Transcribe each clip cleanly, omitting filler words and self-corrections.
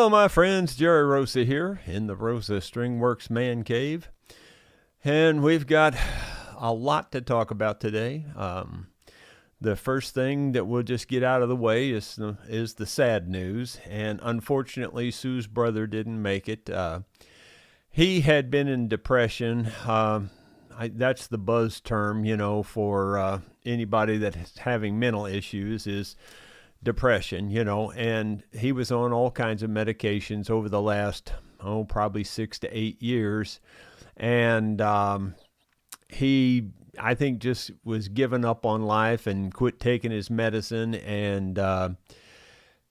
Hello, my friends. Jerry Rosa here in the Rosa Stringworks Man Cave. And we've got a lot to talk about today. The first thing that we'll just get out of the way is the sad news. And unfortunately, Sue's brother didn't make it. He had been in depression. That's the buzz term, for anybody that's having mental issues is depression, and he was on all kinds of medications over the last, probably 6 to 8 years. And he, I think, just was giving up on life and quit taking his medicine. And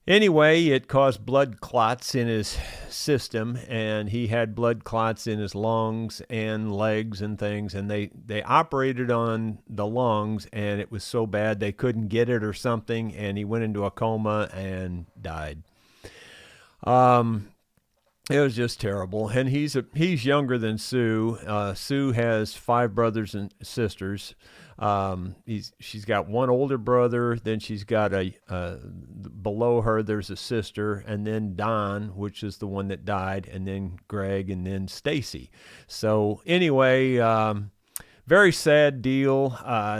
anyway, it caused blood clots in his system, and he had blood clots in his lungs and legs and things. And they operated on the lungs, and it was so bad they couldn't get it or something, and he went into a coma and died. It was just terrible. And he's younger than Sue. Sue has 5 brothers and sisters. She's got one older brother, then she's got below her there's a sister, and then Don, which is the one that died, and then Greg, and then Stacy. So anyway, very sad deal.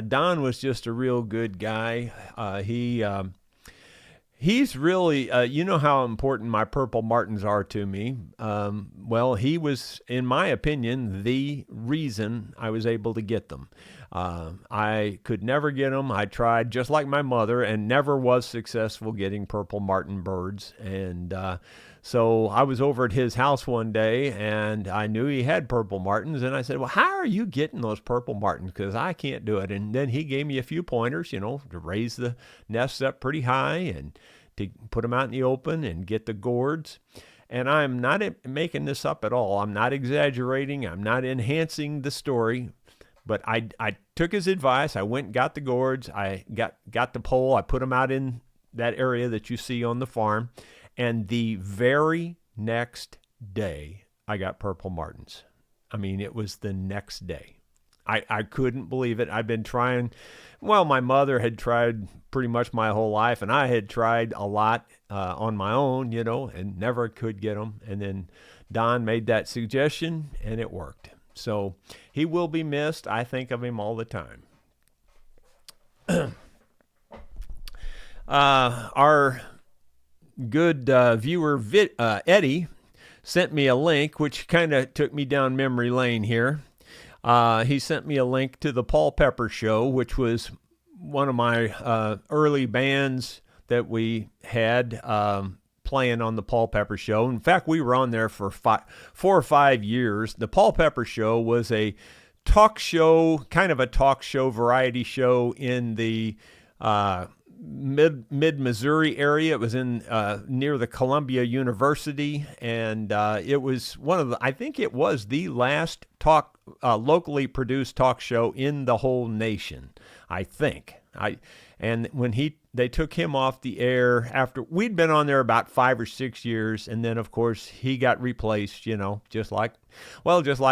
Don was just a real good guy. He's really, you know how important my Purple Martins are to me. Well, he was, in my opinion, the reason I was able to get them. I could never get them. I tried, just like my mother, and never was successful getting Purple Martin birds. And so I was over at his house one day, and I knew he had Purple Martins. And I said, well, how are you getting those Purple Martins? Because I can't do it. And then he gave me a few pointers, to raise the nests up pretty high and to put them out in the open and get the gourds. And I'm not making this up at all. I'm not exaggerating. I'm not enhancing the story. But I took his advice. I went and got the gourds. I got the pole. I put them out in that area that you see on the farm. And the very next day, I got Purple Martins. I mean, it was the next day. I couldn't believe it. I've been trying. Well, my mother had tried pretty much my whole life, and I had tried a lot on my own, and never could get them. And then Don made that suggestion, and it worked. So he will be missed. I think of him all the time. Our good viewer, Eddie, sent me a link, which kind of took me down memory lane here. He sent me a link to the Paul Pepper Show, which was one of my early bands that we had playing on the Paul Pepper Show. In fact, we were on there for 4 or 5 years. The Paul Pepper Show was a talk show, kind of a talk show, variety show in the mid-Missouri area. It was in near the Columbia University, and it was I think it was the last locally produced talk show in the whole nation, I think. And when they took him off the air after we'd been on there about 5 or 6 years, and then of course he got replaced, just like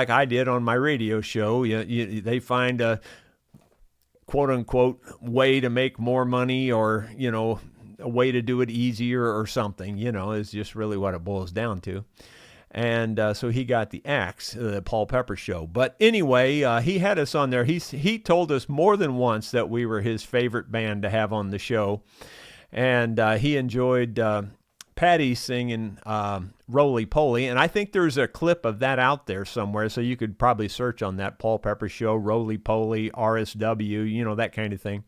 I did on my radio show. They find a quote unquote way to make more money, or a way to do it easier or something, is just really what it boils down to. And so he got the axe, the Paul Pepper Show. But anyway, he had us on there. He told us more than once that we were his favorite band to have on the show. And he enjoyed Patty singing Roly Poly. And I think there's a clip of that out there somewhere, so you could probably search on that, Paul Pepper Show, Roly Poly, RSW, that kind of thing.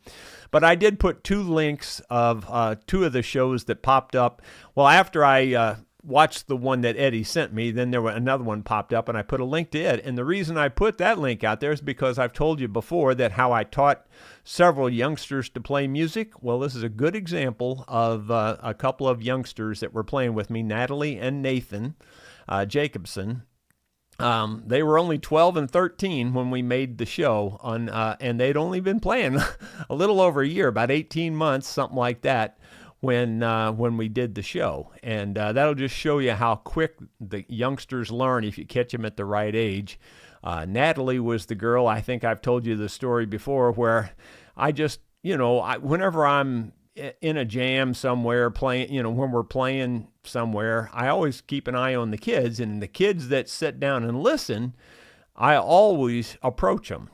But I did put 2 links of 2 of the shows that popped up. Well, after I watched the one that Eddie sent me, then there was another one popped up, and I put a link to it. And the reason I put that link out there is because I've told you before that how I taught several youngsters to play music. Well, this is a good example of a couple of youngsters that were playing with me, Natalie and Nathan Jacobson. They were only 12 and 13 when we made the show, and they'd only been playing a little over a year, about 18 months, something like that, when we did the show. And that'll just show you how quick the youngsters learn if you catch them at the right age. Natalie was the girl, I think I've told you the story before, where I just, whenever I'm in a jam somewhere playing, when we're playing somewhere, I always keep an eye on the kids, and the kids that sit down and listen, I always approach them,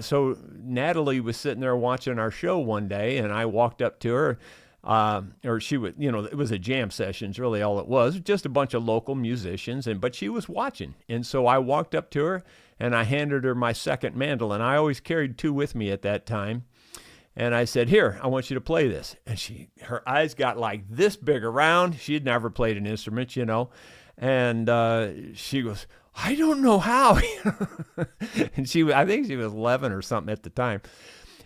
so Natalie was sitting there watching our show one day, and I walked up to her, or she would, it was a jam session, is really all it was, just a bunch of local musicians, but she was watching. And so I walked up to her and I handed her my second mandolin. I always carried 2 with me at that time. And I said, "Here, I want you to play this." And her eyes got like this big around. She had never played an instrument, and she goes, "I don't know how." And I think she was 11 or something at the time.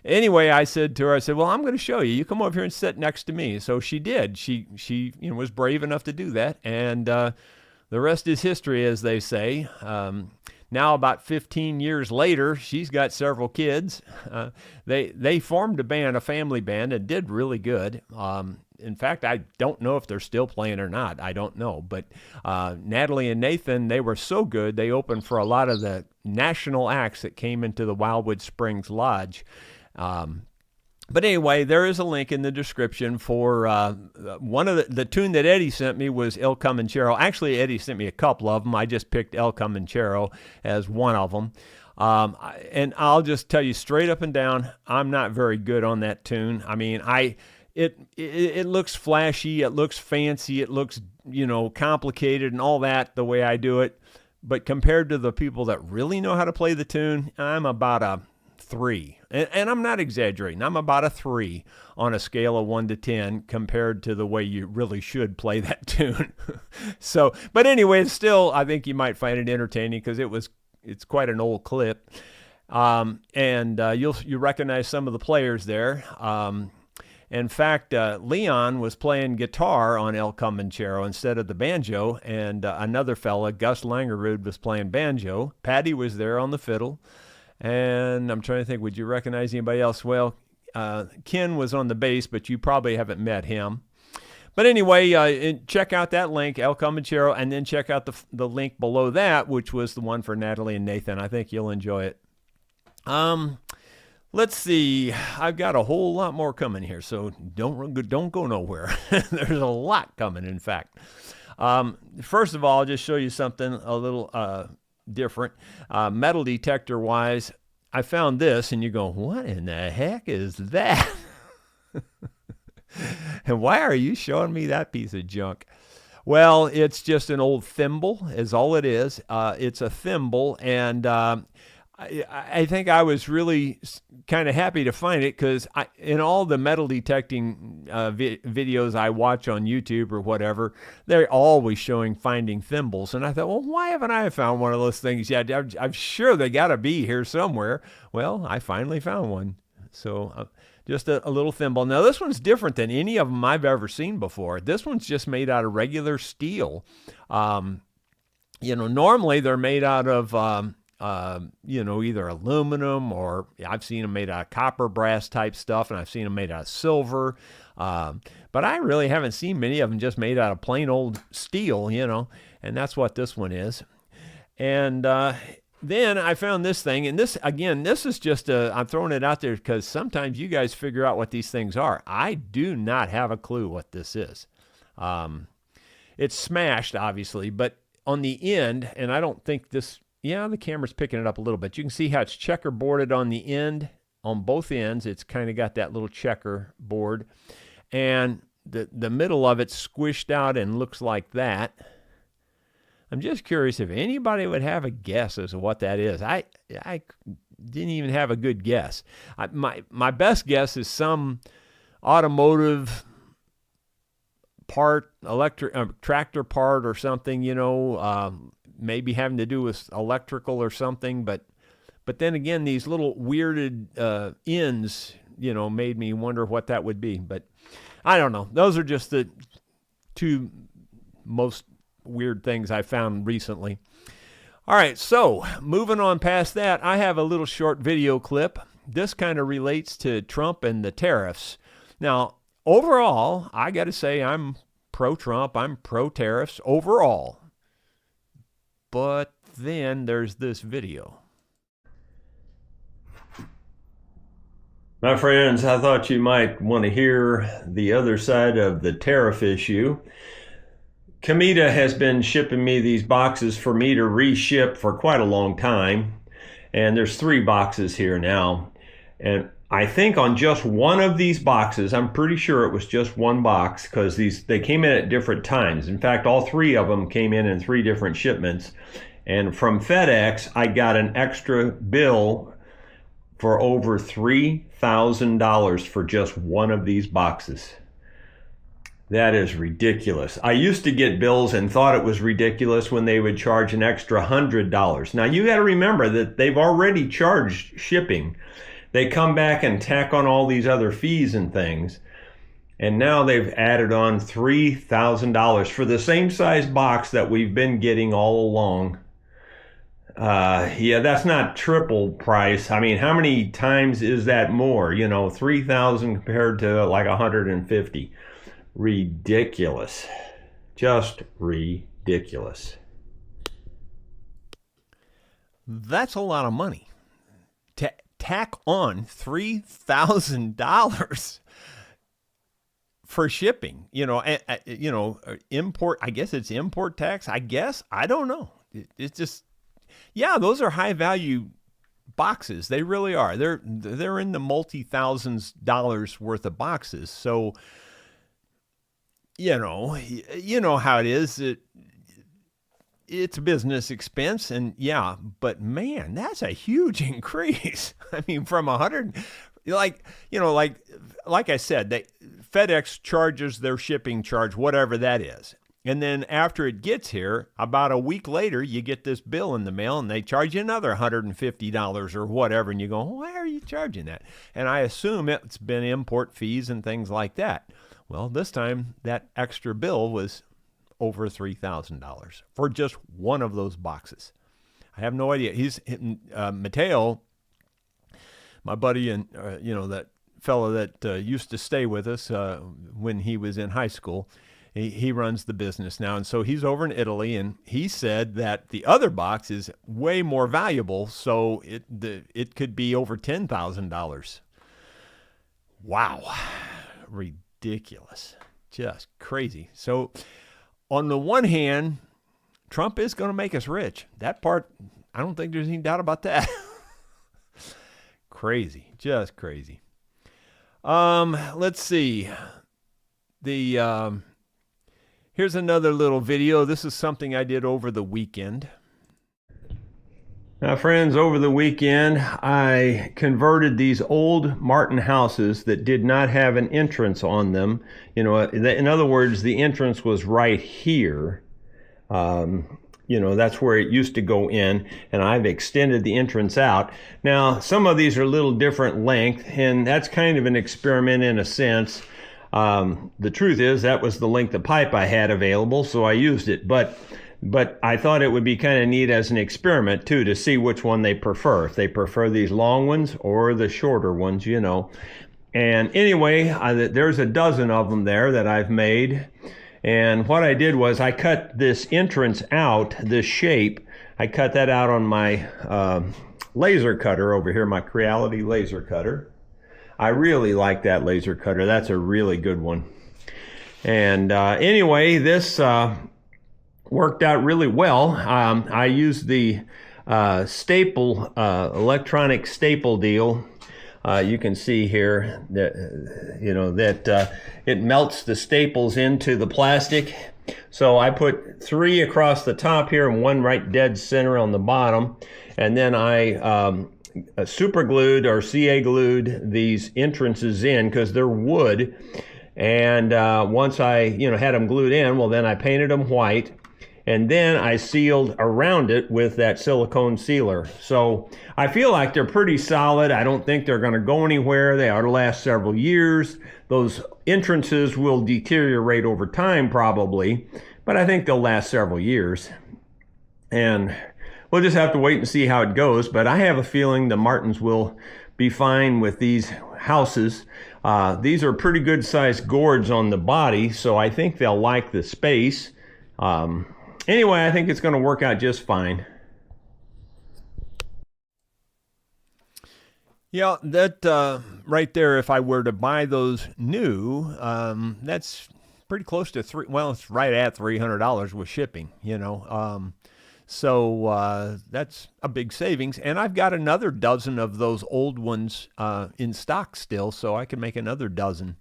Anyway, I said to her, "Well, I'm going to show you. You come over here and sit next to me." So she did. She was brave enough to do that. And the rest is history, as they say. Now, about 15 years later, she's got several kids. They formed a family band, and did really good. In fact, I don't know if they're still playing or not. I don't know. But Natalie and Nathan, they were so good, they opened for a lot of the national acts that came into the Wildwood Springs Lodge. But anyway, there is a link in the description for one of the tune that Eddie sent me was El Comanchero. Actually, Eddie sent me a couple of them. I just picked El Comanchero as one of them. And I'll just tell you straight up and down, I'm not very good on that tune. I mean, it looks flashy, it looks fancy, it looks, complicated and all that the way I do it. But compared to the people that really know how to play the tune, I'm about a 3. And I'm not exaggerating. I'm about a 3 on a scale of 1 to 10 compared to the way you really should play that tune. But anyway, still, I think you might find it entertaining because it's quite an old clip. And you'll recognize some of the players there. In fact, Leon was playing guitar on El Comanchero instead of the banjo, and another fella, Gus Langerud, was playing banjo. Patty was there on the fiddle. And I'm trying to think, would you recognize anybody else? Well, Ken was on the bass, but you probably haven't met him. But anyway, check out that link, El Comanchero, and then check out the link below that, which was the one for Natalie and Nathan. I think you'll enjoy it. Let's see. I've got a whole lot more coming here, so don't go nowhere. There's a lot coming, in fact. First of all, I'll just show you something a little different. Metal detector wise, I found this, and you go, "What in the heck is that?" And why are you showing me that piece of junk? Well, it's just an old thimble is all it is. It's a thimble, and I think I was really kind of happy to find it because in all the metal detecting videos I watch on YouTube or whatever, they're always showing finding thimbles. And I thought, well, why haven't I found one of those things yet? I'm sure they got to be here somewhere. Well, I finally found one. So just a little thimble. Now, this one's different than any of them I've ever seen before. This one's just made out of regular steel. Normally they're made out of either aluminum or I've seen them made out of copper, brass type stuff, and I've seen them made out of silver. But I really haven't seen many of them just made out of plain old steel, and that's what this one is. And then I found this thing, and this is just I'm throwing it out there because sometimes you guys figure out what these things are. I do not have a clue what this is. It's smashed, obviously, but on the end, and I don't think this... Yeah, the camera's picking it up a little bit. You can see how it's checkerboarded on the end, on both ends. It's kind of got that little checkerboard. And the middle of it's squished out and looks like that. I'm just curious if anybody would have a guess as to what that is. I didn't even have a good guess. My best guess is some automotive part, tractor part or something, maybe having to do with electrical or something, but then again, these little weirded ends, made me wonder what that would be. But I don't know. Those are just the 2 most weird things I found recently. All right, so moving on past that, I have a little short video clip. This kind of relates to Trump and the tariffs. Now, overall, I got to say I'm pro-Trump. I'm pro-tariffs overall. But then there's this video. My friends, I thought you might want to hear the other side of the tariff issue. Kamita has been shipping me these boxes for me to reship for quite a long time. And there's 3 boxes here now. And I think on just one of these boxes, I'm pretty sure it was just one box because they came in at different times. In fact, all 3 of them came in 3 different shipments. And from FedEx, I got an extra bill for over $3,000 for just one of these boxes. That is ridiculous. I used to get bills and thought it was ridiculous when they would charge an extra $100. Now you got to remember that they've already charged shipping. They come back and tack on all these other fees and things. And now they've added on $3,000 for the same size box that we've been getting all along. Yeah, that's not triple price. I mean, how many times is that more? You know, 3,000 compared to like 150. Ridiculous. Just ridiculous. That's a lot of money. To tack on $3,000 for shipping, import, I guess it's import tax. I don't know. It's just, yeah, those are high value boxes. They really are. They're in the multi-thousands dollars worth of boxes. So, you know how it is. It's a business expense, and yeah, but man, that's a huge increase. I mean, from 100, like I said, FedEx charges their shipping charge, whatever that is. And then after it gets here, about a week later, you get this bill in the mail and they charge you another $150 or whatever. And you go, why are you charging that? And I assume it's been import fees and things like that. Well, this time that extra bill was over $3,000 for just one of those boxes. I have no idea. Mateo, my buddy, and that fellow that used to stay with us when he was in high school. He runs the business now, and so he's over in Italy, and he said that the other box is way more valuable, so it could be over $10,000. Wow, ridiculous, just crazy. So, on the one hand, Trump is going to make us rich. That part, I don't think there's any doubt about that. Crazy, just crazy. Let's see. Here's another little video. This is something I did over the weekend. Now, friends, over the weekend, I converted these old Martin houses that did not have an entrance on them. In other words, the entrance was right here. That's where it used to go in, and I've extended the entrance out. Now, some of these are a little different length, and that's kind of an experiment in a sense. The truth is that was the length of pipe I had available, so I used it. But I thought it would be kind of neat as an experiment too, to see which one they prefer. If they prefer these long ones or the shorter ones, And anyway, there's a dozen of them there that I've made. And what I did was I cut this entrance out, this shape. I cut that out on my laser cutter over here, my Creality laser cutter. I really like that laser cutter. That's a really good one. And anyway, this worked out really well. I used the electronic staple deal. You can see here that it melts the staples into the plastic. So I put 3 across the top here and 1 right dead center on the bottom. And then I super glued or CA glued these entrances in because they're wood. And once I had them glued in, well, then I painted them white. And then I sealed around it with that silicone sealer. So I feel like they're pretty solid. I don't think they're going to go anywhere. They ought to last several years. Those entrances will deteriorate over time probably, but I think they'll last several years. And we'll just have to wait and see how it goes. But I have a feeling the Martins will be fine with these houses. These are pretty good sized gourds on the body, so I think they'll like the space. Anyway, I think it's going to work out just fine. Yeah, that right there, if I were to buy those new, that's pretty close to it's right at $300 with shipping, So that's a big savings. And I've got another dozen of those old ones in stock still, so I can make another dozen.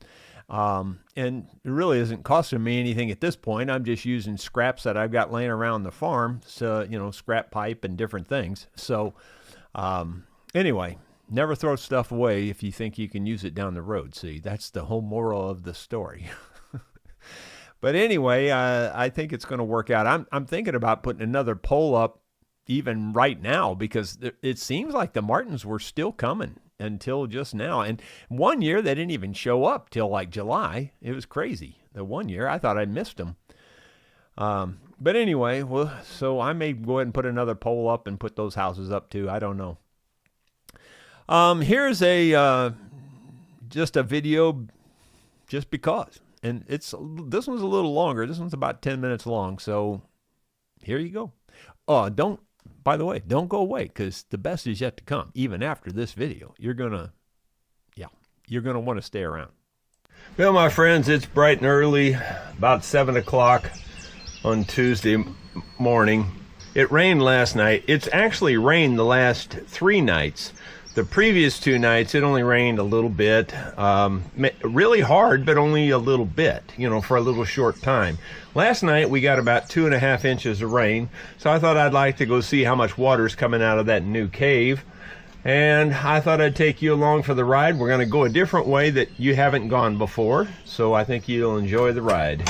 And it really isn't costing me anything at this point. I'm just using scraps that I've got laying around the farm, so, scrap pipe and different things. So anyway, never throw stuff away if you think you can use it down the road. See, that's the whole moral of the story. But anyway, I think it's going to work out. I'm thinking about putting another poll up even right now, because it seems like the martins were still coming until just now. And one year they didn't even show up till like July. It was crazy. The one year I thought I missed them. But anyway, so I may go ahead and put another poll up and put those houses up too. I don't know. Here's just a video just because. And this one's a little longer. This one's about 10 minutes long. So here you go. By the way, don't go away, because the best is yet to come. Even after this video, you're going to want to stay around. Well, my friends, it's bright and early, about 7 o'clock on Tuesday morning. It rained last night. It's actually rained the last 3 nights. The previous 2 nights, it only rained a little bit, really hard, but only a little bit, for a little short time. Last night, we got about 2.5 inches of rain, so I thought I'd like to go see how much water's coming out of that new cave. And I thought I'd take you along for the ride. We're going to go a different way that you haven't gone before, so I think you'll enjoy the ride.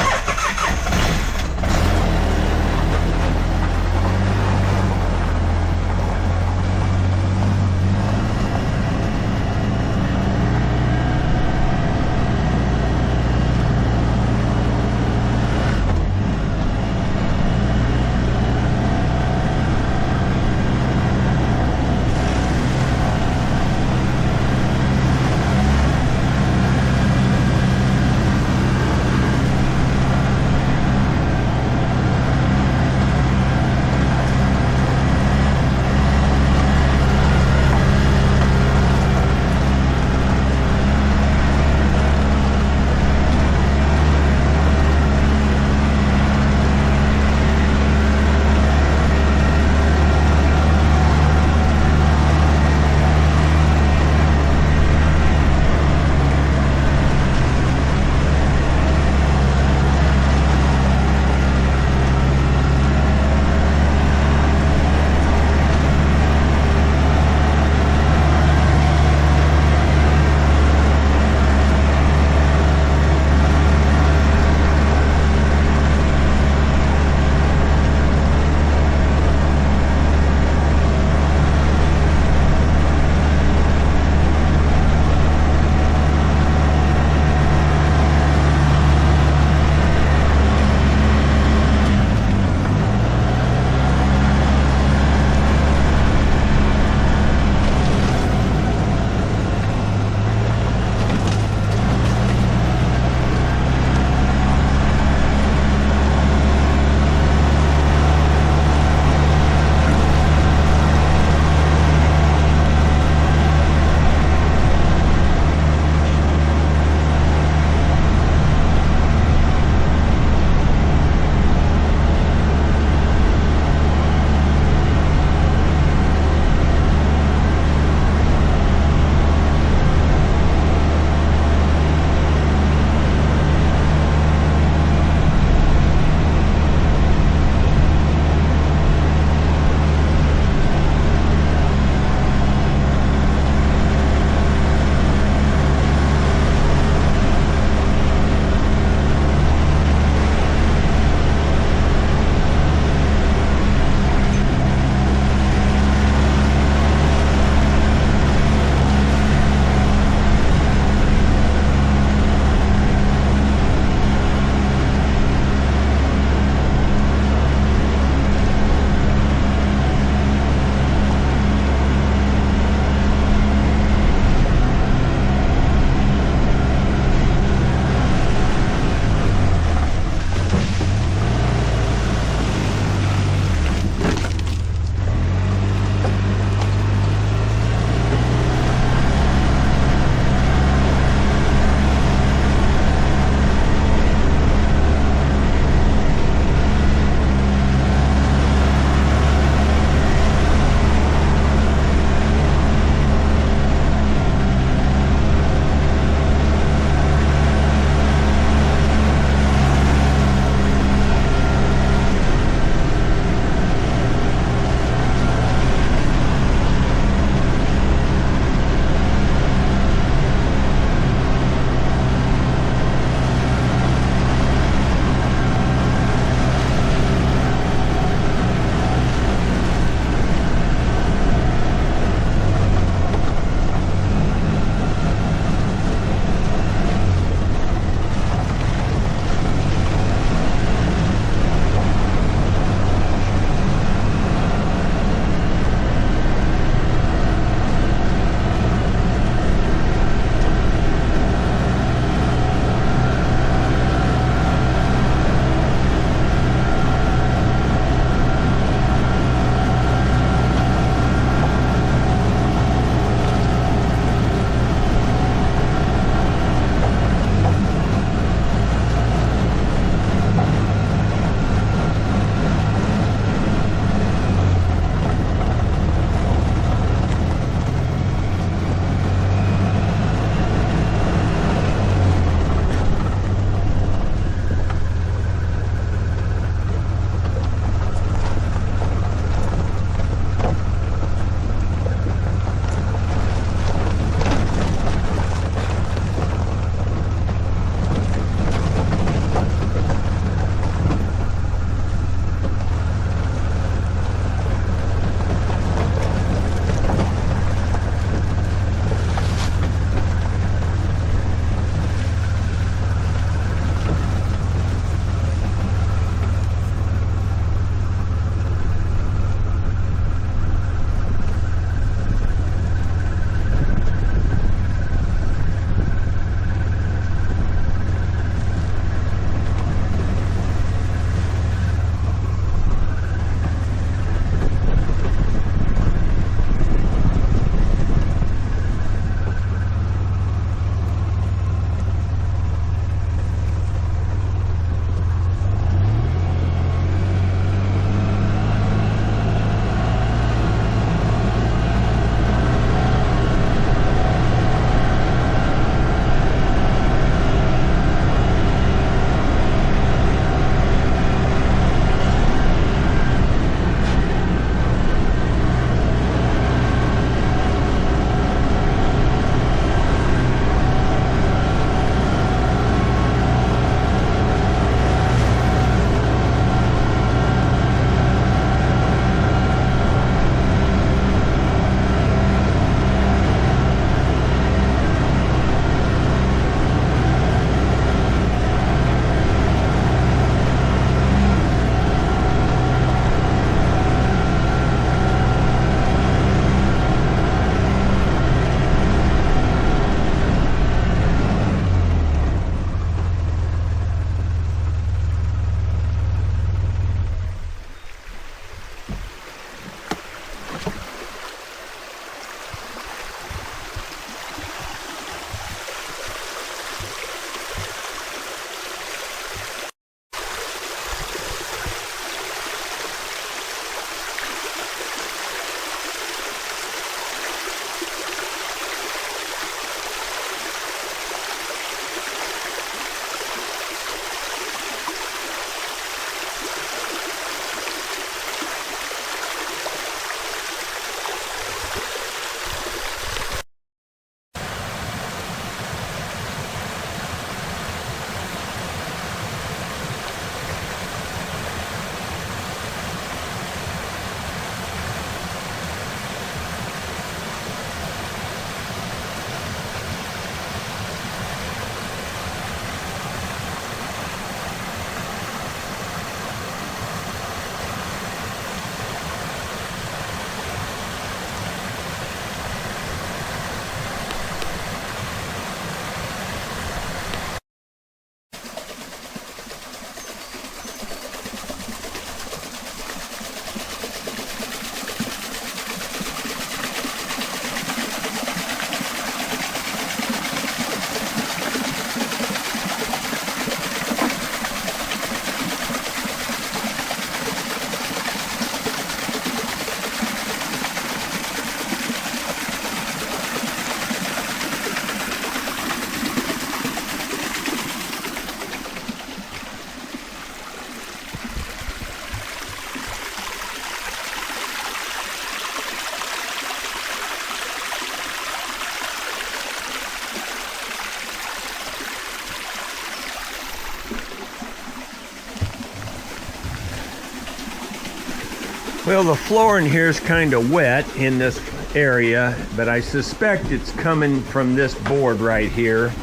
Well, the floor in here is kind of wet in this area, but I suspect it's coming from this board right here,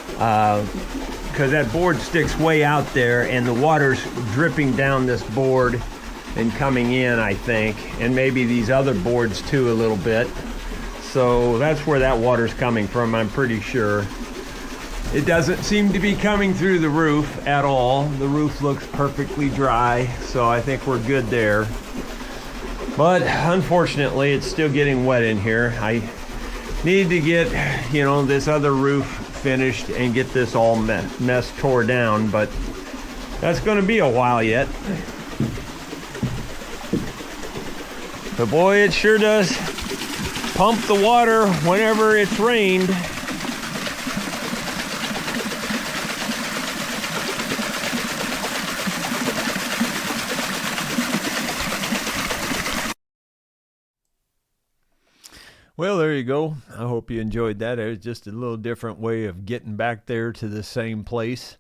because that board sticks way out there and the water's dripping down this board and coming in, I think, and maybe these other boards too a little bit. So that's where that water's coming from, I'm pretty sure. It doesn't seem to be coming through the roof at all. The roof looks perfectly dry, so I think we're good there. But unfortunately, it's still getting wet in here. I need to get, this other roof finished and get this all mess tore down, but that's going to be a while yet. But boy, it sure does pump the water whenever it's rained. Well, there you go. I hope you enjoyed that. It was just a little different way of getting back there to the same place.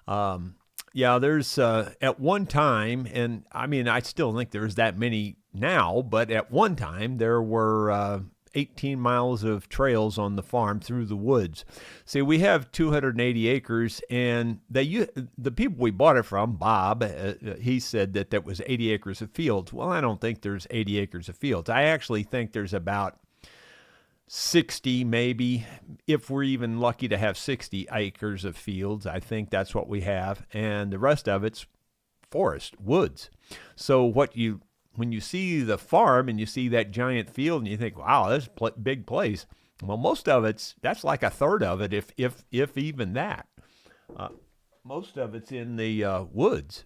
Yeah, there's at one time, and I mean, I still think there's that many now, but at one time there were 18 miles of trails on the farm through the woods. See, we have 280 acres, and the people we bought it from, Bob, he said that was 80 acres of fields. Well, I don't think there's 80 acres of fields. I actually think there's about 60, maybe, if we're even lucky to have 60 acres of fields. I think that's what we have, and the rest of it's forest, woods. So when you see the farm and you see that giant field and you think, wow, that's a big place. Well, most of that's like a third of it, if even that. Most of it's in the woods.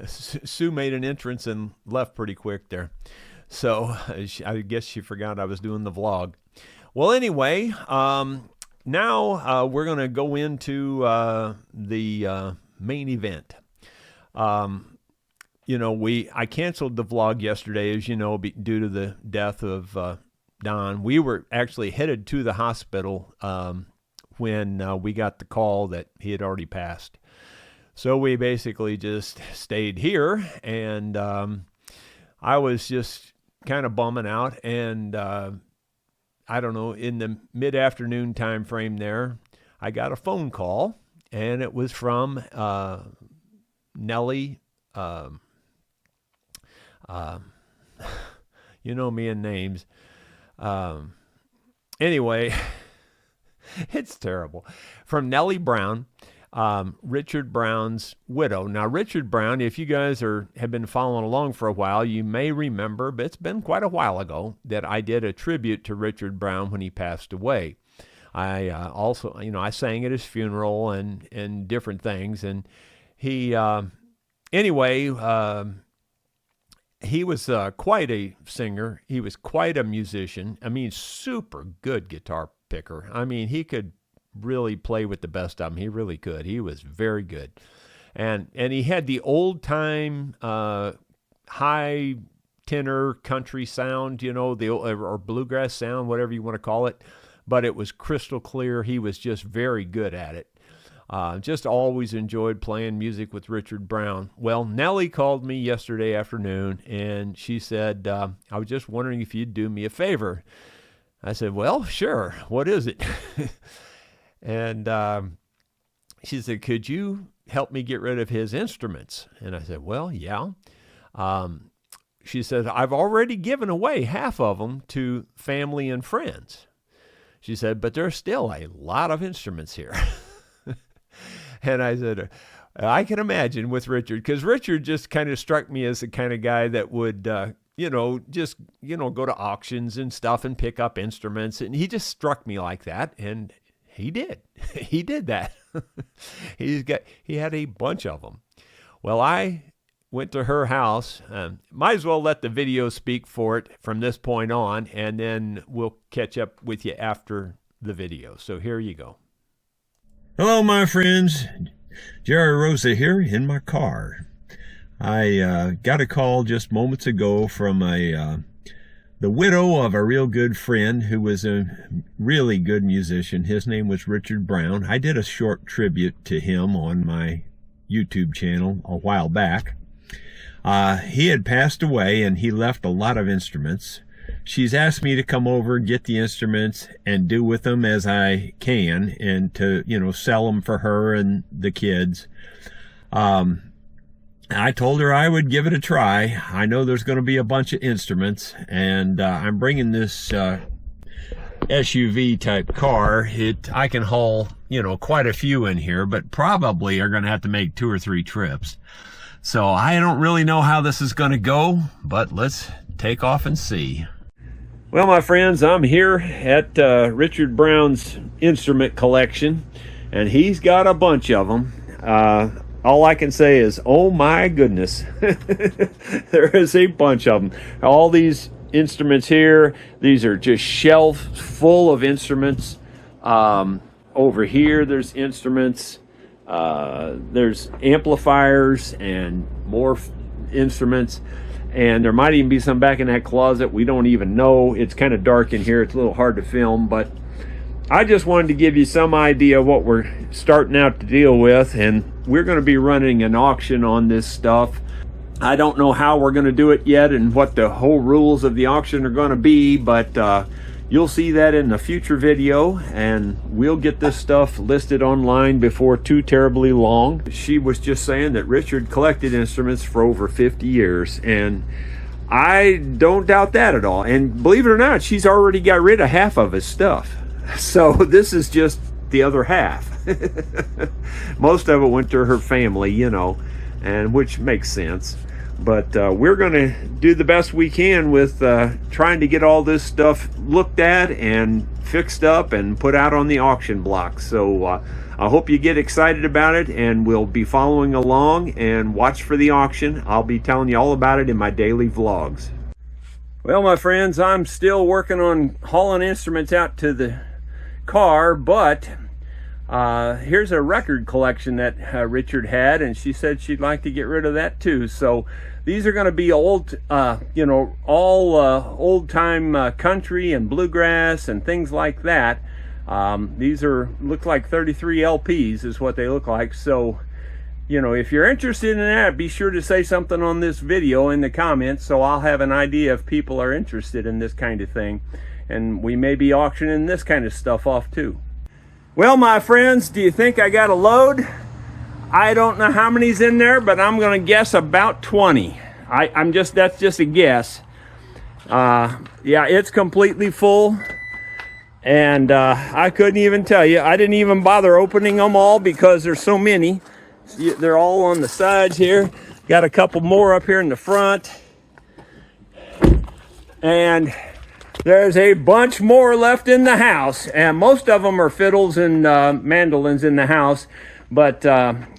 Sue made an entrance and left pretty quick there. So I guess she forgot I was doing the vlog. Well, anyway, now we're going to go into the main event. I canceled the vlog yesterday, as you know, due to the death of Don. We were actually headed to the hospital when we got the call that he had already passed. So we basically just stayed here, and I was just kind of bumming out, and I don't know, in the mid-afternoon time frame there, I got a phone call, and it was from Nellie. You know me and names. Anyway, it's terrible. From Nellie Brown, Richard Brown's widow. Now, Richard Brown, if you guys have been following along for a while, you may remember, but it's been quite a while ago, that I did a tribute to Richard Brown when he passed away. I also, I sang at his funeral and different things. And he, he was quite a singer. He was quite a musician. I mean, super good guitar picker. I mean, he could really play with the best of them. He really could. He was very good. And he had the old time high tenor country sound, or bluegrass sound, whatever you want to call it. But it was crystal clear. He was just very good at it. Just always enjoyed playing music with Richard Brown. Well, Nellie called me yesterday afternoon, and she said, I was just wondering if you'd do me a favor. I said, well, sure. What is it? And she said, could you help me get rid of his instruments? And I said, well, yeah. She said, I've already given away half of them to family and friends. She said, but there's still a lot of instruments here. And I said, I can imagine with Richard, because Richard just kind of struck me as the kind of guy that would, go to auctions and stuff and pick up instruments. And he just struck me like that. And he did. He did that. He had a bunch of them. Well, I went to her house. Might as well let the video speak for it from this point on, and then we'll catch up with you after the video. So here you go. Hello, my friends. Jerry Rosa here in my car. I got a call just moments ago from the widow of a real good friend who was a really good musician. His name was Richard Brown. I did a short tribute to him on my YouTube channel a while back. He had passed away, and he left a lot of instruments. She's asked me to come over, get the instruments, and do with them as I can, and to, sell them for her and the kids. I told her I would give it a try. I know there's going to be a bunch of instruments, and I'm bringing this SUV type car. I can haul, quite a few in here, but probably are going to have to make 2 or 3 trips. So I don't really know how this is going to go, but let's take off and see. Well, my friends, I'm here at Richard Brown's instrument collection, and he's got a bunch of them. All I can say is, oh my goodness, there is a bunch of them. All these instruments here, these are just shelves full of instruments. Over here, there's instruments. There's amplifiers and more instruments. And there might even be some back in that closet. We don't even know. It's kind of dark in here. It's a little hard to film, but I just wanted to give you some idea of what we're starting out to deal with, and we're going to be running an auction on this stuff. I don't know how we're going to do it yet and what the whole rules of the auction are going to be, but you'll see that in a future video, and we'll get this stuff listed online before too terribly long. She was just saying that Richard collected instruments for over 50 years, and I don't doubt that at all. And believe it or not, she's already got rid of half of his stuff. So this is just the other half. Most of it went to her family, and which makes sense. But we're going to do the best we can with trying to get all this stuff looked at and fixed up and put out on the auction block. So I hope you get excited about it, and we'll be following along and watch for the auction. I'll be telling you all about it in my daily vlogs. Well, my friends, I'm still working on hauling instruments out to the car, but here's a record collection that Richard had, and she said she'd like to get rid of that too. So these are going to be old, all old-time country and bluegrass and things like that. These look like 33 LPs is what they look like. So, if you're interested in that, be sure to say something on this video in the comments, so I'll have an idea if people are interested in this kind of thing. And we may be auctioning this kind of stuff off too. Well, my friends, do you think I got a load? I don't know how many's in there, but I'm going to guess about 20. That's just a guess. Yeah, it's completely full. And I couldn't even tell you. I didn't even bother opening them all because there's so many. They're all on the sides here. Got a couple more up here in the front. And there's a bunch more left in the house, and most of them are fiddles and mandolins in the house. But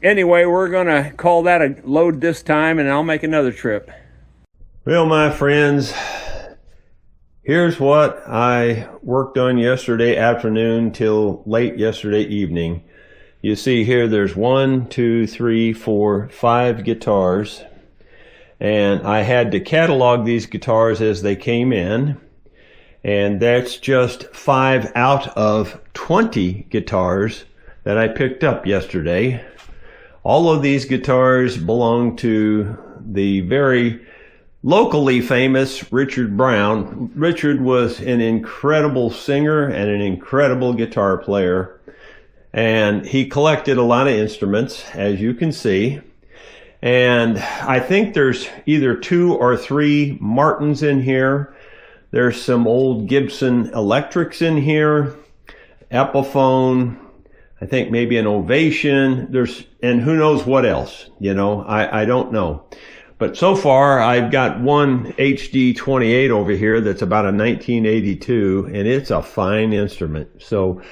anyway, we're going to call that a load this time, and I'll make another trip. Well, my friends, here's what I worked on yesterday afternoon till late yesterday evening. You see here there's 1, 2, 3, 4, 5 guitars, and I had to catalog these guitars as they came in. And that's just 5 out of 20 guitars that I picked up yesterday. All of these guitars belong to the very locally famous Richard Brown. Richard was an incredible singer and an incredible guitar player. And he collected a lot of instruments, as you can see. And I think there's either 2 or 3 Martins in here. There's some old Gibson electrics in here, Epiphone, I think maybe an Ovation, and who knows what else, I don't know. But so far, I've got one HD 28 over here that's about a 1982, and it's a fine instrument. So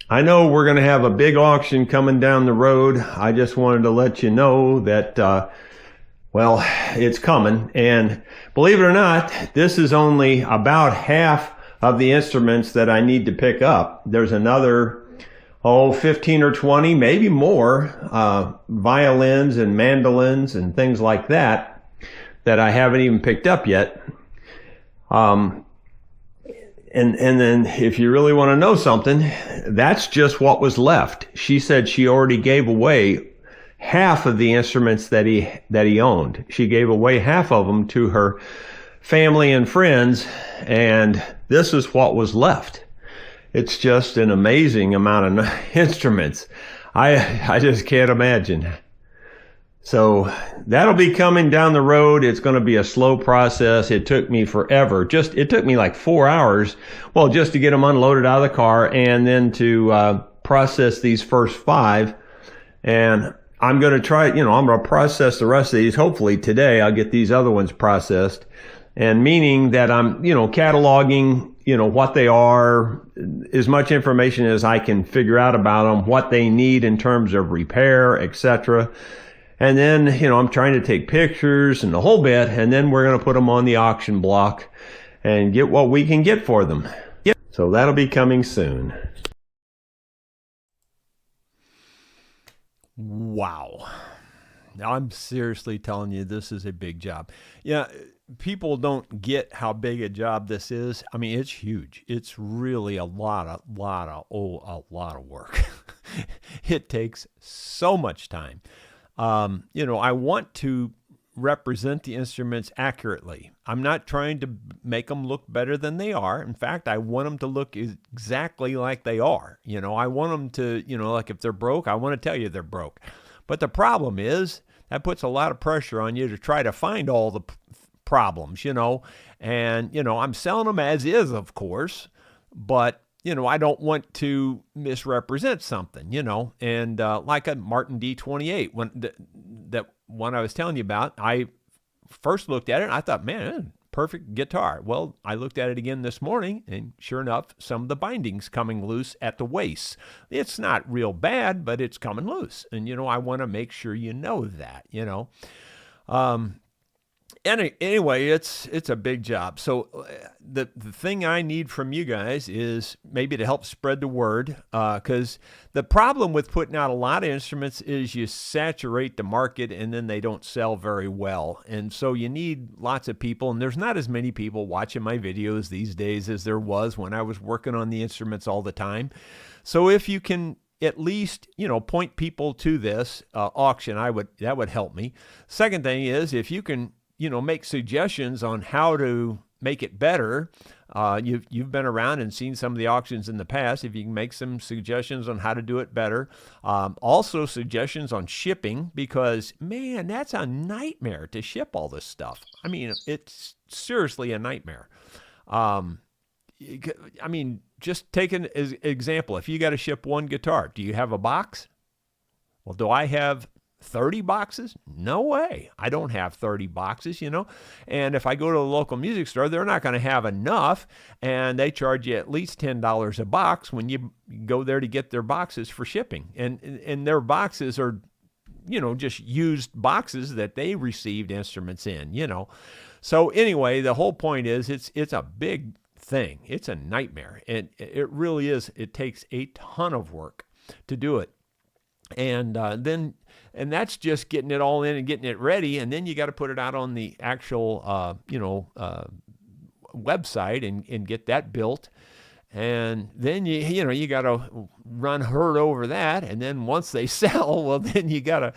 I know we're going to have a big auction coming down the road. I just wanted to let you know that well, it's coming, and believe it or not, this is only about half of the instruments that I need to pick up. There's another, 15 or 20, maybe more, violins and mandolins and things like that I haven't even picked up yet. And then if you really want to know something, that's just what was left. She said she already gave away half of the instruments that he owned. She gave away half of them to her family and friends, and this is what was left. It's just an amazing amount of instruments. I just can't imagine. So that'll be coming down the road. It's going to be a slow process. It took me forever. It took me like 4 hours, well, just to get them unloaded out of the car and then to process these first 5. And I'm going to try, I'm going to process the rest of these. Hopefully today I'll get these other ones processed. And meaning that I'm, cataloging, what they are, as much information as I can figure out about them, what they need in terms of repair, etc. And then, I'm trying to take pictures and the whole bit, and then we're going to put them on the auction block and get what we can get for them. Yep. So that'll be coming soon. Wow. Now, I'm seriously telling you, this is a big job. Yeah, people don't get how big a job this is. I mean, it's huge. It's really a lot of work. It takes so much time. I want to represent the instruments accurately. I'm not trying to make them look better than they are. In fact, I want them to look exactly like they are. I want them to, like if they're broke, I want to tell you they're broke. But the problem is that puts a lot of pressure on you to try to find all the problems, and, I'm selling them as is, of course, but, I don't want to misrepresent something, and like a Martin D28, that one I was telling you about, I first looked at it and I thought, man, perfect guitar. Well, I looked at it again this morning, and sure enough, some of the bindings coming loose at the waist. It's not real bad, but it's coming loose. And, I want to make sure you know that, Anyway, it's a big job. So the thing I need from you guys is maybe to help spread the word, because the problem with putting out a lot of instruments is you saturate the market and then they don't sell very well. And so you need lots of people, and there's not as many people watching my videos these days as there was when I was working on the instruments all the time. So if you can at least, point people to this auction, that would help me. Second thing is, if you can make suggestions on how to make it better. You've been around and seen some of the auctions in the past. If you can make some suggestions on how to do it better. Also suggestions on shipping, because, man, that's a nightmare to ship all this stuff. I mean, it's seriously a nightmare. Just take an example. If you got to ship one guitar, do you have a box? Well, do I have 30 boxes? No way. I don't have 30 boxes, And if I go to the local music store, they're not going to have enough, and they charge you at least $10 a box when you go there to get their boxes for shipping. And their boxes are, just used boxes that they received instruments in, So anyway, the whole point is it's a big thing. It's a nightmare. It really is. It takes a ton of work to do it. And that's just getting it all in and getting it ready. And then you got to put it out on the actual, website and get that built. And then you got to run herd over that. And then once they sell, well, then you got to,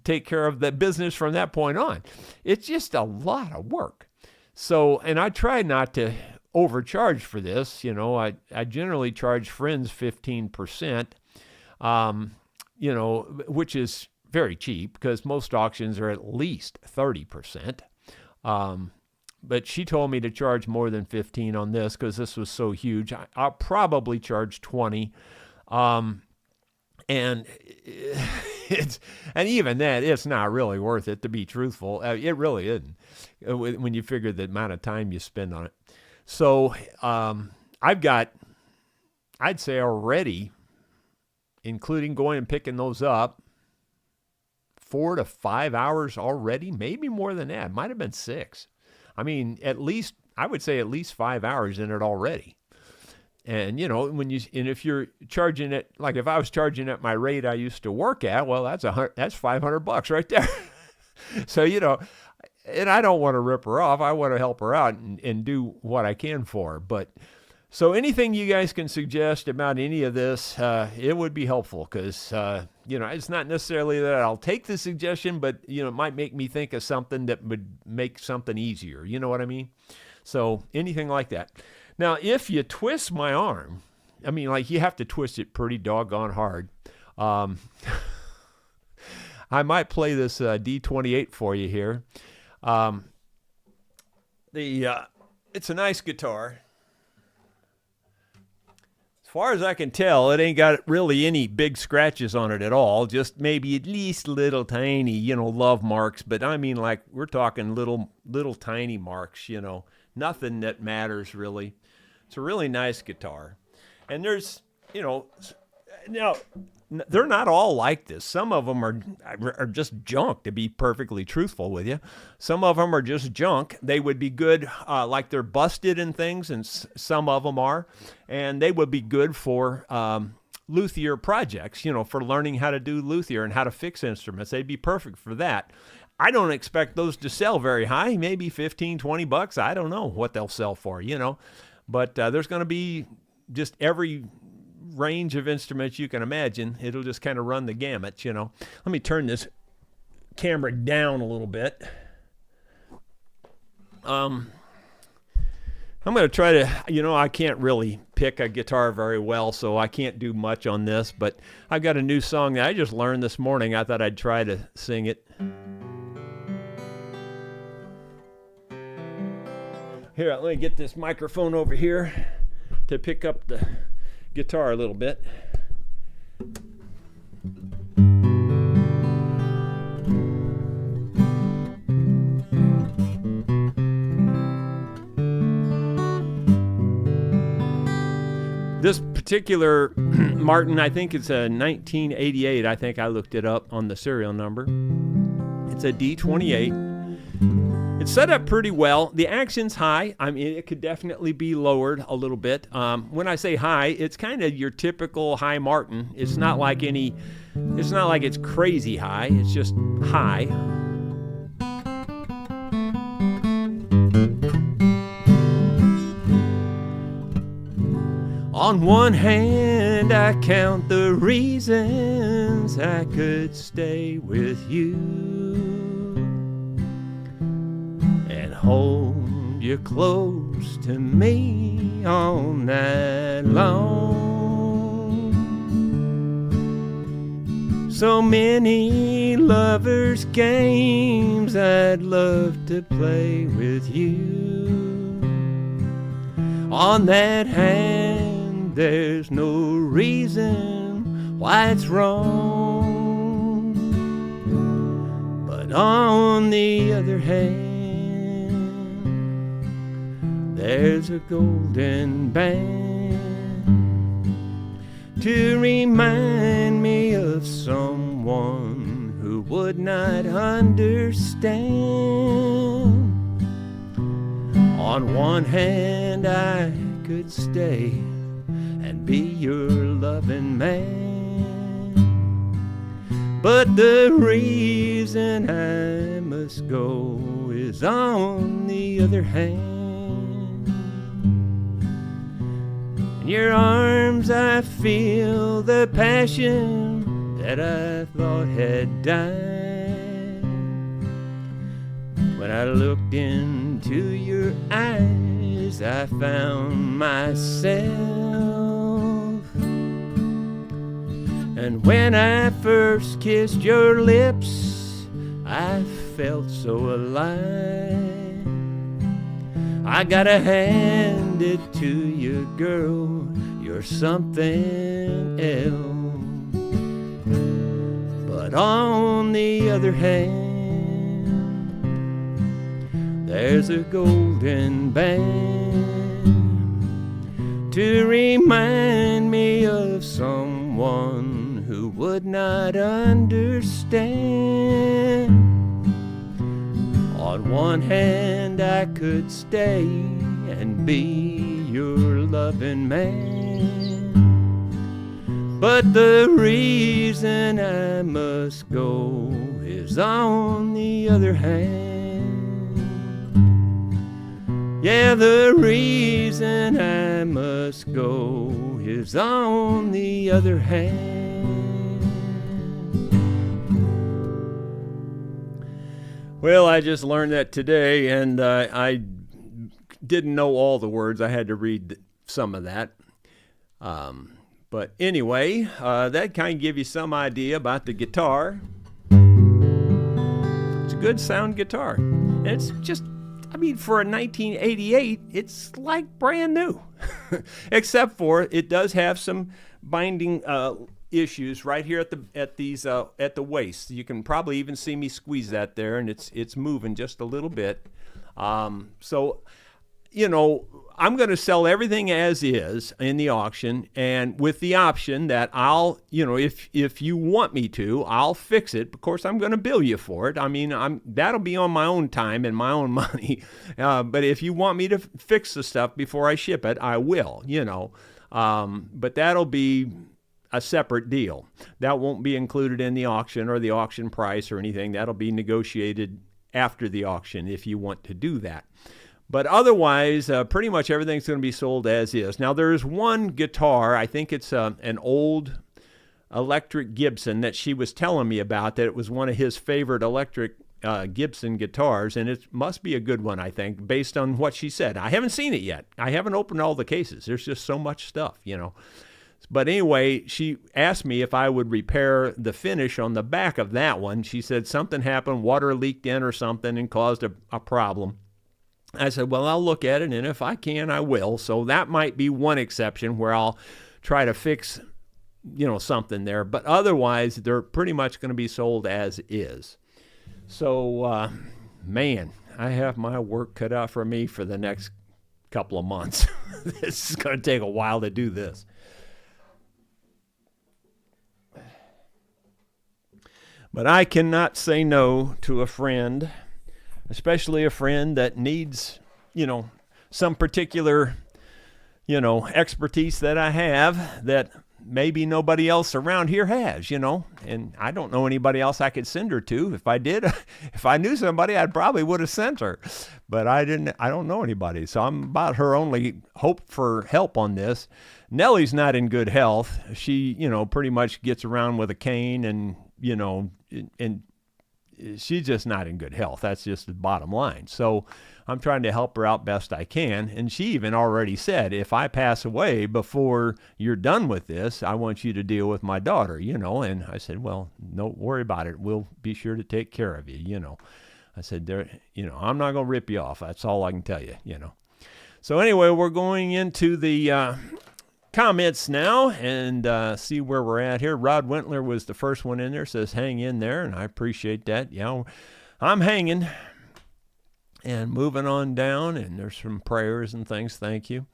take care of the business from that point on. It's just a lot of work. So, and I try not to overcharge for this. I generally charge friends 15%. Which is very cheap because most auctions are at least 30%. But she told me to charge more than 15 on this because this was so huge. I'll probably charge 20. And even that, it's not really worth it, to be truthful. It really isn't when you figure the amount of time you spend on it. So, I've got, I'd say already, including going and picking those up, 4 to 5 hours already, maybe more than that. Might have been 6. I mean, I would say at least 5 hours in it already. And, if you're charging it, like if I was charging at my rate I used to work at, well, that's $500 right there. So, and I don't want to rip her off. I want to help her out and do what I can for her. But so anything you guys can suggest about any of this, it would be helpful because, it's not necessarily that I'll take the suggestion, but, it might make me think of something that would make something easier. You know what I mean? So anything like that. Now, if you twist my arm, like you have to twist it pretty doggone hard. I might play this D28 for you here. It's a nice guitar. As far as I can tell, it ain't got really any big scratches on it at all. Just maybe at least little tiny, love marks. But like we're talking little tiny marks, nothing that matters really. It's a really nice guitar. And there's, now they're not all like this. Some of them are just junk, to be perfectly truthful with you. Some of them are just junk. They would be good, like they're busted and things, and some of them are. And they would be good for luthier projects, for learning how to do luthier and how to fix instruments. They'd be perfect for that. I don't expect those to sell very high, maybe $15-20. I don't know what they'll sell for, But there's going to be just every range of instruments you can imagine. It'll just kind of run the gamut, Let me turn this camera down a little bit. I'm going to try to, I can't really pick a guitar very well, so I can't do much on this, but I've got a new song that I just learned this morning. I thought I'd try to sing it. Here, let me get this microphone over here to pick up the guitar a little bit. This particular Martin, I think it's a 1988. I think I looked it up on the serial number. It's a D28. It's set up pretty well. The action's high. It could definitely be lowered a little bit. When I say high, it's kind of your typical high Martin. It's not like it's crazy high. It's just high. On one hand, I count the reasons I could stay with you and hold you close to me all night long. So many lovers' games I'd love to play with you. On that hand, there's no reason why it's wrong. But on the other hand, there's a golden band to remind me of someone who would not understand. On one hand, I could stay and be your loving man, but the reason I must go is on the other hand. In your arms I feel the passion that I thought had died. When I looked into your eyes, I found myself. And when I first kissed your lips, I felt so alive. I gotta hand it to you, girl, you're something else. But on the other hand, there's a golden band to remind me of someone who would not understand. On one hand, I could stay and be your loving man, but the reason I must go is on the other hand. Yeah, the reason I must go is on the other hand. Well, I just learned that today, and I didn't know all the words. I had to read some of that. But anyway, that kind of give you some idea about the guitar. It's a good sound guitar. And it's just, I mean, for a 1988, it's like brand new. Except for it does have some binding issues right here at the waist. You can probably even see me squeeze that there, and it's moving just a little bit. So, you know, I'm going to sell everything as is in the auction, and with the option that I'll, you know, if you want me to, I'll fix it. Of course, I'm going to bill you for it. I mean, that'll be on my own time and my own money. But if you want me to fix the stuff before I ship it, I will, you know. But that'll be a separate deal. That won't be included in the auction or the auction price or anything. That'll be negotiated after the auction if you want to do that. But otherwise, pretty much everything's going to be sold as is. Now, there's one guitar, I think it's an old electric Gibson that she was telling me about, that it was one of his favorite electric Gibson guitars, and it must be a good one, I think, based on what she said. I haven't seen it yet. I haven't opened all the cases. There's just so much stuff, you know. But anyway, she asked me if I would repair the finish on the back of that one. She said something happened, water leaked in or something and caused a problem. I said, well, I'll look at it, and if I can, I will. So that might be one exception where I'll try to fix, you know, something there. But otherwise, they're pretty much going to be sold as is. So, man, I have my work cut out for me for the next couple of months. This is going to take a while to do this. But I cannot say no to a friend, especially a friend that needs, you know, some particular, you know, expertise that I have that maybe nobody else around here has, you know. And I don't know anybody else I could send her to. If I did, if I knew somebody, I probably would have sent her. But I don't know anybody. So I'm about her only hope for help on this. Nellie's not in good health. She, you know, pretty much gets around with a cane and, you know, and she's just not in good health. That's just the bottom line. So I'm trying to help her out best I can. And she even already said, if I pass away before you're done with this, I want you to deal with my daughter, you know. And I said, well, don't worry about it. We'll be sure to take care of you, you know. I said, you know, I'm not going to rip you off. That's all I can tell you, you know. So anyway, we're going into the comments now and see where we're at here. Rod Wentler was the first one in there, says hang in there, and I appreciate that. Yeah, I'm hanging and moving on down, and there's some prayers and things. Thank you.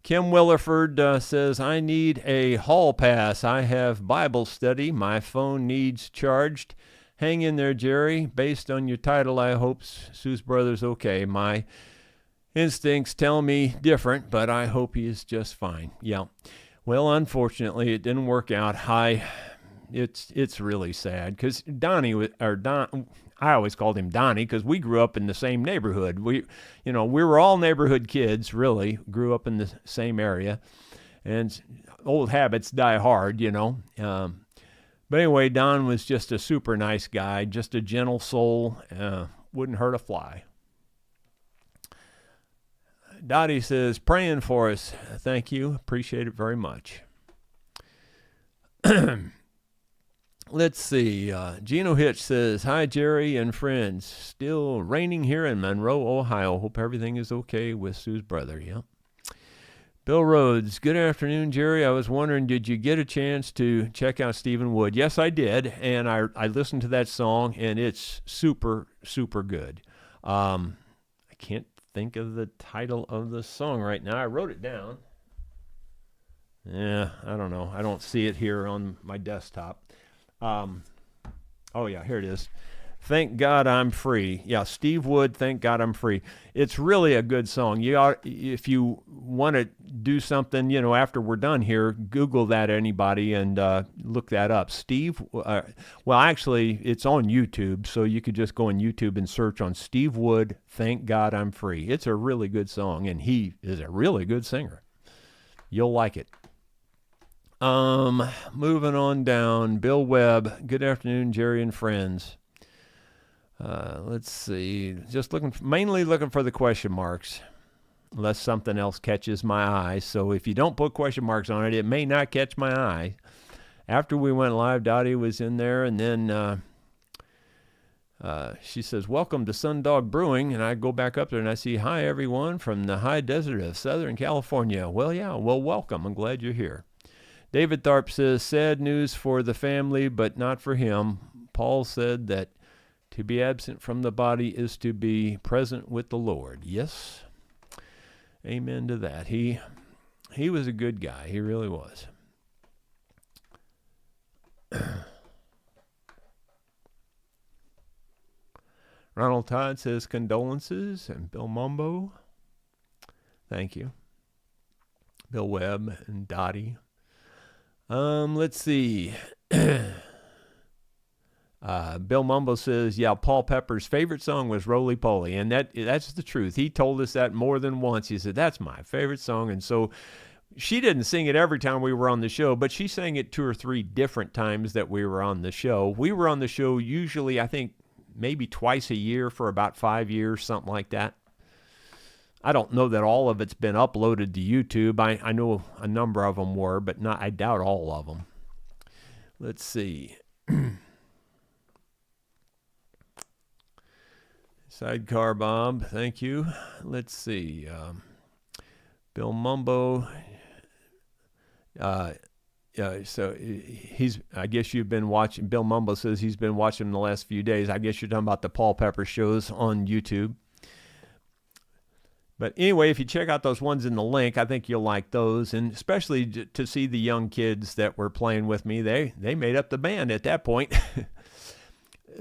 Kim Williford says, I need a hall pass. I have Bible study. My phone needs charged. Hang in there, Jerry. Based on your title, I hope Sue's brother's okay. My instincts tell me different, but I hope he is just fine. Yeah. Well, unfortunately, it didn't work out. It's really sad because I always called him Donnie because we grew up in the same neighborhood. We were all neighborhood kids, really. Grew up in the same area, and old habits die hard, you know. But anyway, Don was just a super nice guy, just a gentle soul, wouldn't hurt a fly. Dottie says, praying for us. Thank you. Appreciate it very much. Let's see. Gino Hitch says, hi, Jerry and friends. Still raining here in Monroe, Ohio. Hope everything is okay with Sue's brother. Yep. Bill Rhodes, good afternoon, Jerry. I was wondering, did you get a chance to check out Stephen Wood? Yes, I did. And I listened to that song, and it's super, super good. I can't think of the title of the song right now. I wrote it down. Yeah, I don't know. I don't see it here on my desktop. Oh, yeah, here it is. Thank God I'm Free. Yeah, Steve Wood, Thank God I'm Free. It's really a good song. If you want to do something, you know, after we're done here, Google that, anybody, and look that up. Steve, well, actually, it's on YouTube, so you could just go on YouTube and search on Steve Wood, Thank God I'm Free. It's a really good song, and he is a really good singer. You'll like it. Moving on down. Bill Webb, good afternoon, Jerry and friends. Let's see. Just mainly looking for the question marks, unless something else catches my eye. So if you don't put question marks on it, it may not catch my eye. After we went live, Dottie was in there, and then she says, "Welcome to Sundog Brewing," and I go back up there and I see, "Hi everyone from the high desert of Southern California." Well, yeah, well, welcome. I'm glad you're here. David Tharp says, "Sad news for the family, but not for him. Paul said that to be absent from the body is to be present with the Lord." Yes, amen to that. He was a good guy. He really was. Ronald Todd says condolences, and Bill Mumbo, thank you. Bill Webb and Dottie. Let's see. Bill Mumbo says, yeah, Paul Pepper's favorite song was Roly Poly, and that's the truth. He told us that more than once. He said, that's my favorite song, and so she didn't sing it every time we were on the show, but she sang it 2 or 3 different times that we were on the show. We were on the show usually, I think, maybe twice a year for about 5 years, something like that. I don't know that all of it's been uploaded to YouTube. I know a number of them were, but I doubt all of them. Let's see. Sidecar Bob, thank you. Let's see. Bill Mumbo. So I guess you've been watching. Bill Mumbo says he's been watching them the last few days. I guess you're talking about the Paul Pepper shows on YouTube. But anyway, if you check out those ones in the link, I think you'll like those. And especially to see the young kids that were playing with me, they made up the band at that point.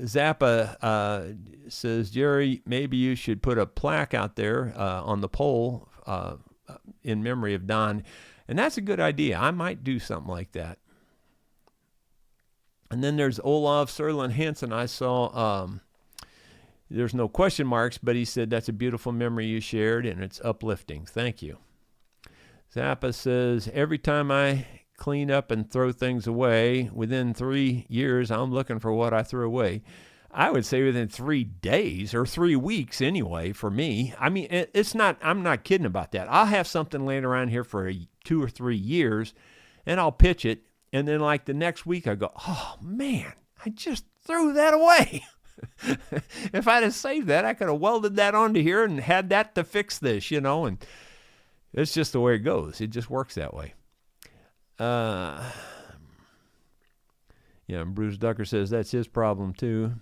Zappa says, Jerry, maybe you should put a plaque out there on the pole in memory of Don. And that's a good idea. I might do something like that. And then there's Olaf Serlin Hansen. I saw, there's no question marks, but he said, that's a beautiful memory you shared, and it's uplifting. Thank you. Zappa says, every time I clean up and throw things away, within 3 years, I'm looking for what I threw away. I would say within 3 days or 3 weeks anyway, for me. I mean, I'm not kidding about that. I'll have something laying around here for 2 or 3 years, and I'll pitch it. And then like the next week I go, oh man, I just threw that away. If I'd have saved that, I could have welded that onto here and had that to fix this, and it's just the way it goes. It just works that way. Yeah, and Bruce Ducker says that's his problem too.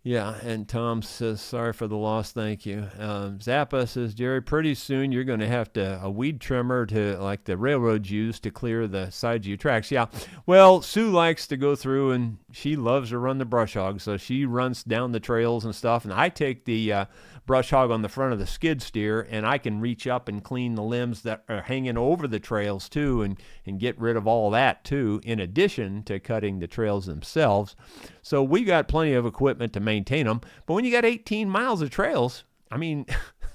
Yeah, and Tom says, sorry for the loss, thank you. Zappa says, Jerry, pretty soon you're going to have a weed trimmer to like the railroads use to clear the sides of your tracks. Yeah, well, Sue likes to go through, and she loves to run the brush hog, so she runs down the trails and stuff, and I take the brush hog on the front of the skid steer, and I can reach up and clean the limbs that are hanging over the trails too, and get rid of all that too, in addition to cutting the trails themselves. So we got plenty of equipment to maintain them. But when you got 18 miles of trails, I mean,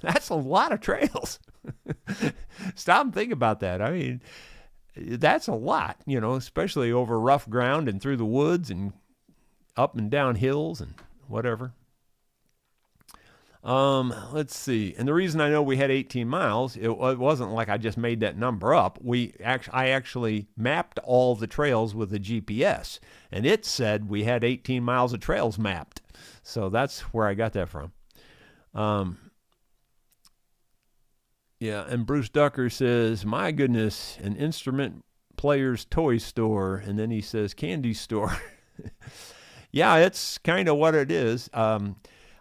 that's a lot of trails. Stop and think about that. I mean, that's a lot, especially over rough ground and through the woods and up and down hills and whatever. Let's see. And the reason I know we had 18 miles, it wasn't like I just made that number up. I actually mapped all the trails with a GPS, and it said we had 18 miles of trails mapped. So that's where I got that from. Yeah, and Bruce Ducker says, my goodness, an instrument player's toy store. And then he says, candy store. Yeah, it's kind of what it is.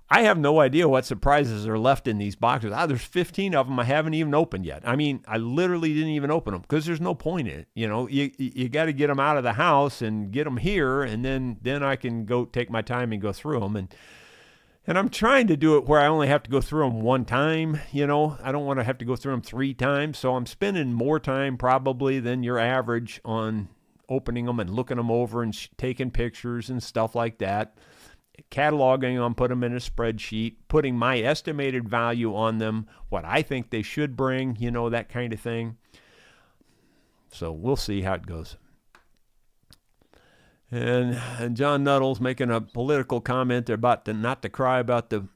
I have no idea what surprises are left in these boxes. There's 15 of them I haven't even opened yet. I mean, I literally didn't even open them because there's no point in it. You got to get them out of the house and get them here, and then I can go take my time and go through them. And I'm trying to do it where I only have to go through them one time. I don't want to have to go through them 3 times. So I'm spending more time probably than your average on opening them and looking them over and taking pictures and stuff like that. Cataloging them, put them in a spreadsheet, putting my estimated value on them, what I think they should bring, that kind of thing. So we'll see how it goes. And John Nuttall's making a political comment about not to cry about the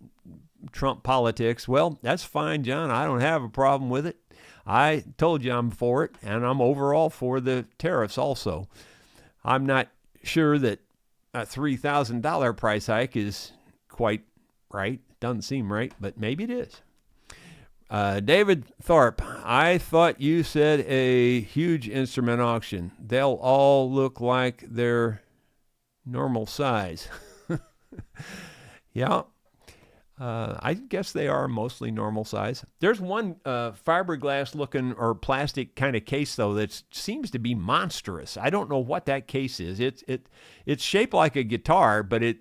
Trump politics. Well, that's fine, John. I don't have a problem with it. I told you I'm for it, and I'm overall for the tariffs also. I'm not sure that a $3,000 price hike is quite right. Doesn't seem right, but maybe it is. David Tharp, I thought you said a huge instrument auction. They'll all look like they're normal size. Yeah, I guess they are mostly normal size. There's one fiberglass looking or plastic kind of case though that seems to be monstrous. I don't know what that case is. It's shaped like a guitar, but it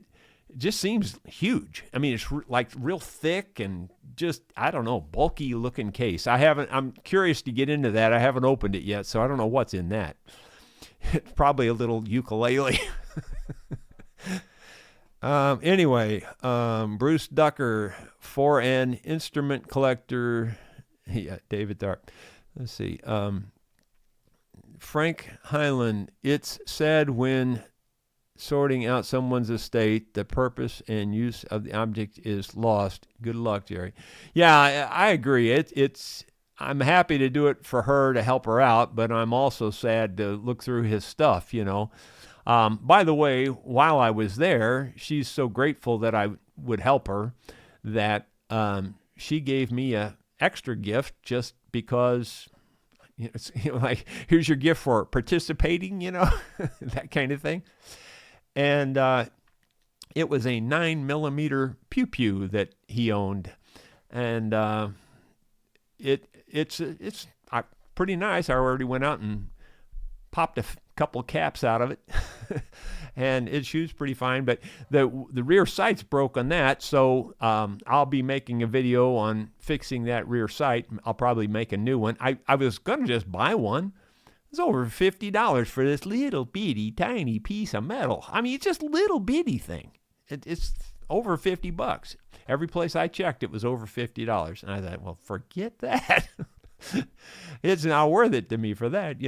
just seems huge. I mean, it's like real thick and just, I don't know, bulky looking case. I'm curious to get into that. I haven't opened it yet, so I don't know what's in that. It's probably a little ukulele. Anyway, Bruce Ducker, for an instrument collector. Yeah, David Dart. Let's see. Frank Hyland, it's sad when sorting out someone's estate, the purpose and use of the object is lost. Good luck, Jerry. Yeah, I agree. I'm happy to do it for her to help her out, but I'm also sad to look through his stuff, you know. By the way, while I was there, she's so grateful that I would help her that she gave me a extra gift just because, it's like, here's your gift for participating, that kind of thing. And it was a 9mm pew pew that he owned, and it's pretty nice. I already went out and popped a couple caps out of it, and it shoots pretty fine. But the rear sight's broke on that, so I'll be making a video on fixing that rear sight. I'll probably make a new one. I was gonna just buy one. It's over $50 for this little bitty tiny piece of metal. I mean, it's just a little bitty thing. It's over $50. Every place I checked, it was over $50. And I thought, well, forget that. It's not worth it to me for that,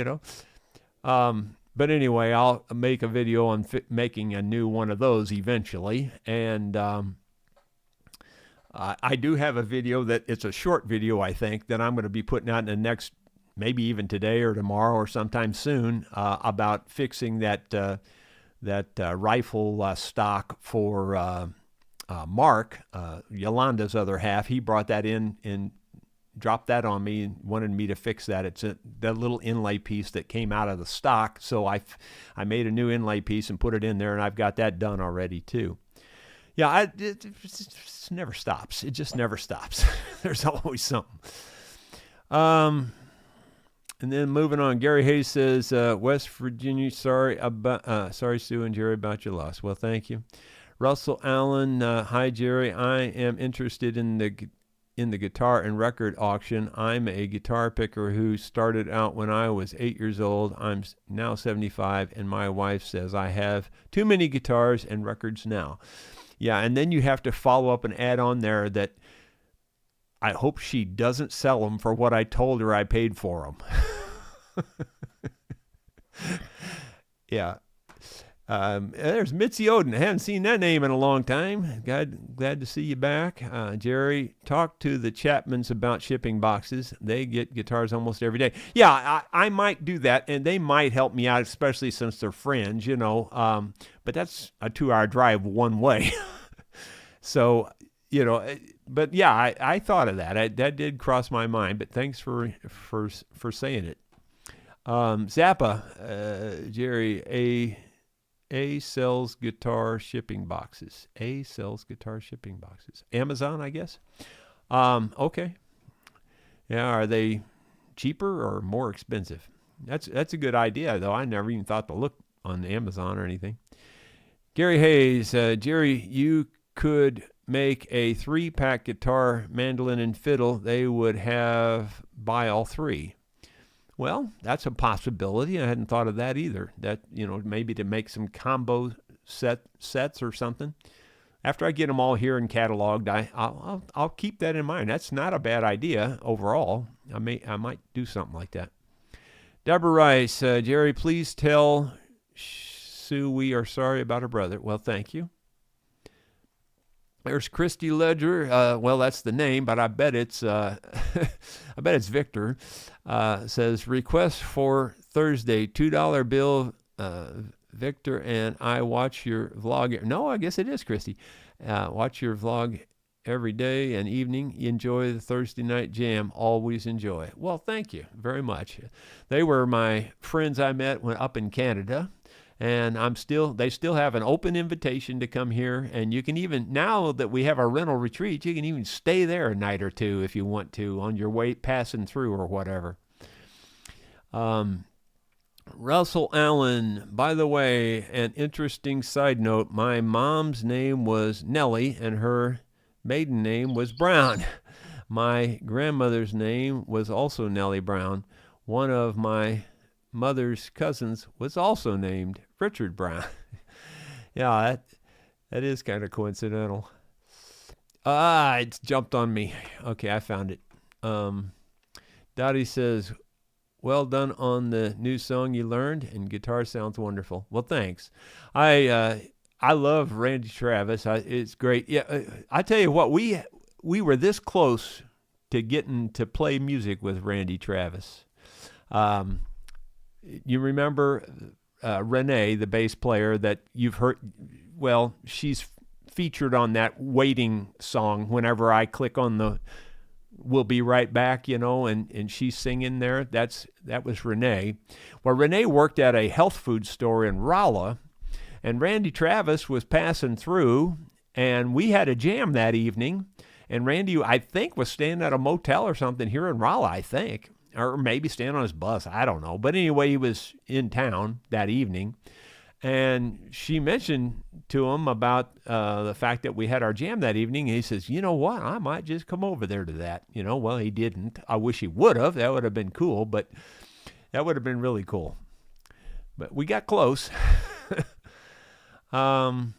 But anyway, I'll make a video on making a new one of those eventually. And I do have a video it's a short video, I think, that I'm going to be putting out in the next, maybe even today or tomorrow or sometime soon, about fixing that rifle stock for Mark, Yolanda's other half. He brought that in and dropped that on me and wanted me to fix that. It's that little inlay piece that came out of the stock. So I made a new inlay piece and put it in there, and I've got that done already too. Yeah, it never stops. It just never stops. There's always something. And then moving on, Gary Hayes says, West Virginia, sorry Sue and Jerry about your loss. Well, thank you. Russell Allen, hi Jerry. I am interested in the guitar and record auction. I'm a guitar picker who started out when I was 8 years old. I'm now 75, and my wife says I have too many guitars and records now. Yeah, and then you have to follow up and add on there that I hope she doesn't sell them for what I told her I paid for them. Yeah. There's Mitzi Oden. I haven't seen that name in a long time. Glad to see you back. Jerry, talk to the Chapmans about shipping boxes. They get guitars almost every day. Yeah, I might do that, and they might help me out, especially since they're friends, But that's a 2-hour drive one way. So, but yeah, I thought of that. That did cross my mind, but thanks for saying it. Zappa, Jerry, A sells guitar shipping boxes. A sells guitar shipping boxes. Amazon, I guess. Okay. Yeah, are they cheaper or more expensive? That's a good idea, though. I never even thought to look on Amazon or anything. Gary Hayes, Jerry, you could make a 3-pack guitar, mandolin, and fiddle. They would buy all 3. Well, that's a possibility. I hadn't thought of that either. That, maybe to make some combo sets or something. After I get them all here and cataloged, I'll keep that in mind. That's not a bad idea overall. I might do something like that. Deborah Rice, Jerry, please tell Sue, we are sorry about her brother. Well, thank you. There's Christy Ledger. Well, that's the name, but I bet it's I bet it's Victor. Says request for Thursday, $2 bill. Victor and I watch your vlog. No, I guess it is Christy. Watch your vlog every day and evening. Enjoy the Thursday night jam. Always enjoy. Well, thank you very much. They were my friends I met when up in Canada. And they still have an open invitation to come here. And you can even, now that we have our rental retreat, you can even stay there a night or two if you want to on your way passing through or whatever. Russell Allen, by the way, an interesting side note, my mom's name was Nellie and her maiden name was Brown. My grandmother's name was also Nellie Brown. One of my mother's cousins was also named Richard Brown. Yeah, that is kind of coincidental. It's jumped on me. Okay, I found it. Dottie says, well done on the new song you learned, and guitar sounds wonderful. Well, thanks. I love Randy Travis. It's great. Yeah, I tell you what, we were this close to getting to play music with Randy Travis. You remember Renee, the bass player that you've heard? Well, she's featured on that Waiting song whenever I click on the We'll Be Right Back, and she's singing there. That was Renee. Well, Renee worked at a health food store in Rolla, and Randy Travis was passing through, and we had a jam that evening, and Randy, I think, was staying at a motel or something here in Rolla, I think. Or maybe staying on his bus, I don't know. But anyway, he was in town that evening, and she mentioned to him about the fact that we had our jam that evening. And he says, you know what, I might just come over there to that. Well, he didn't. I wish he would have. That would have been cool, but that would have been really cool. But we got close. Let's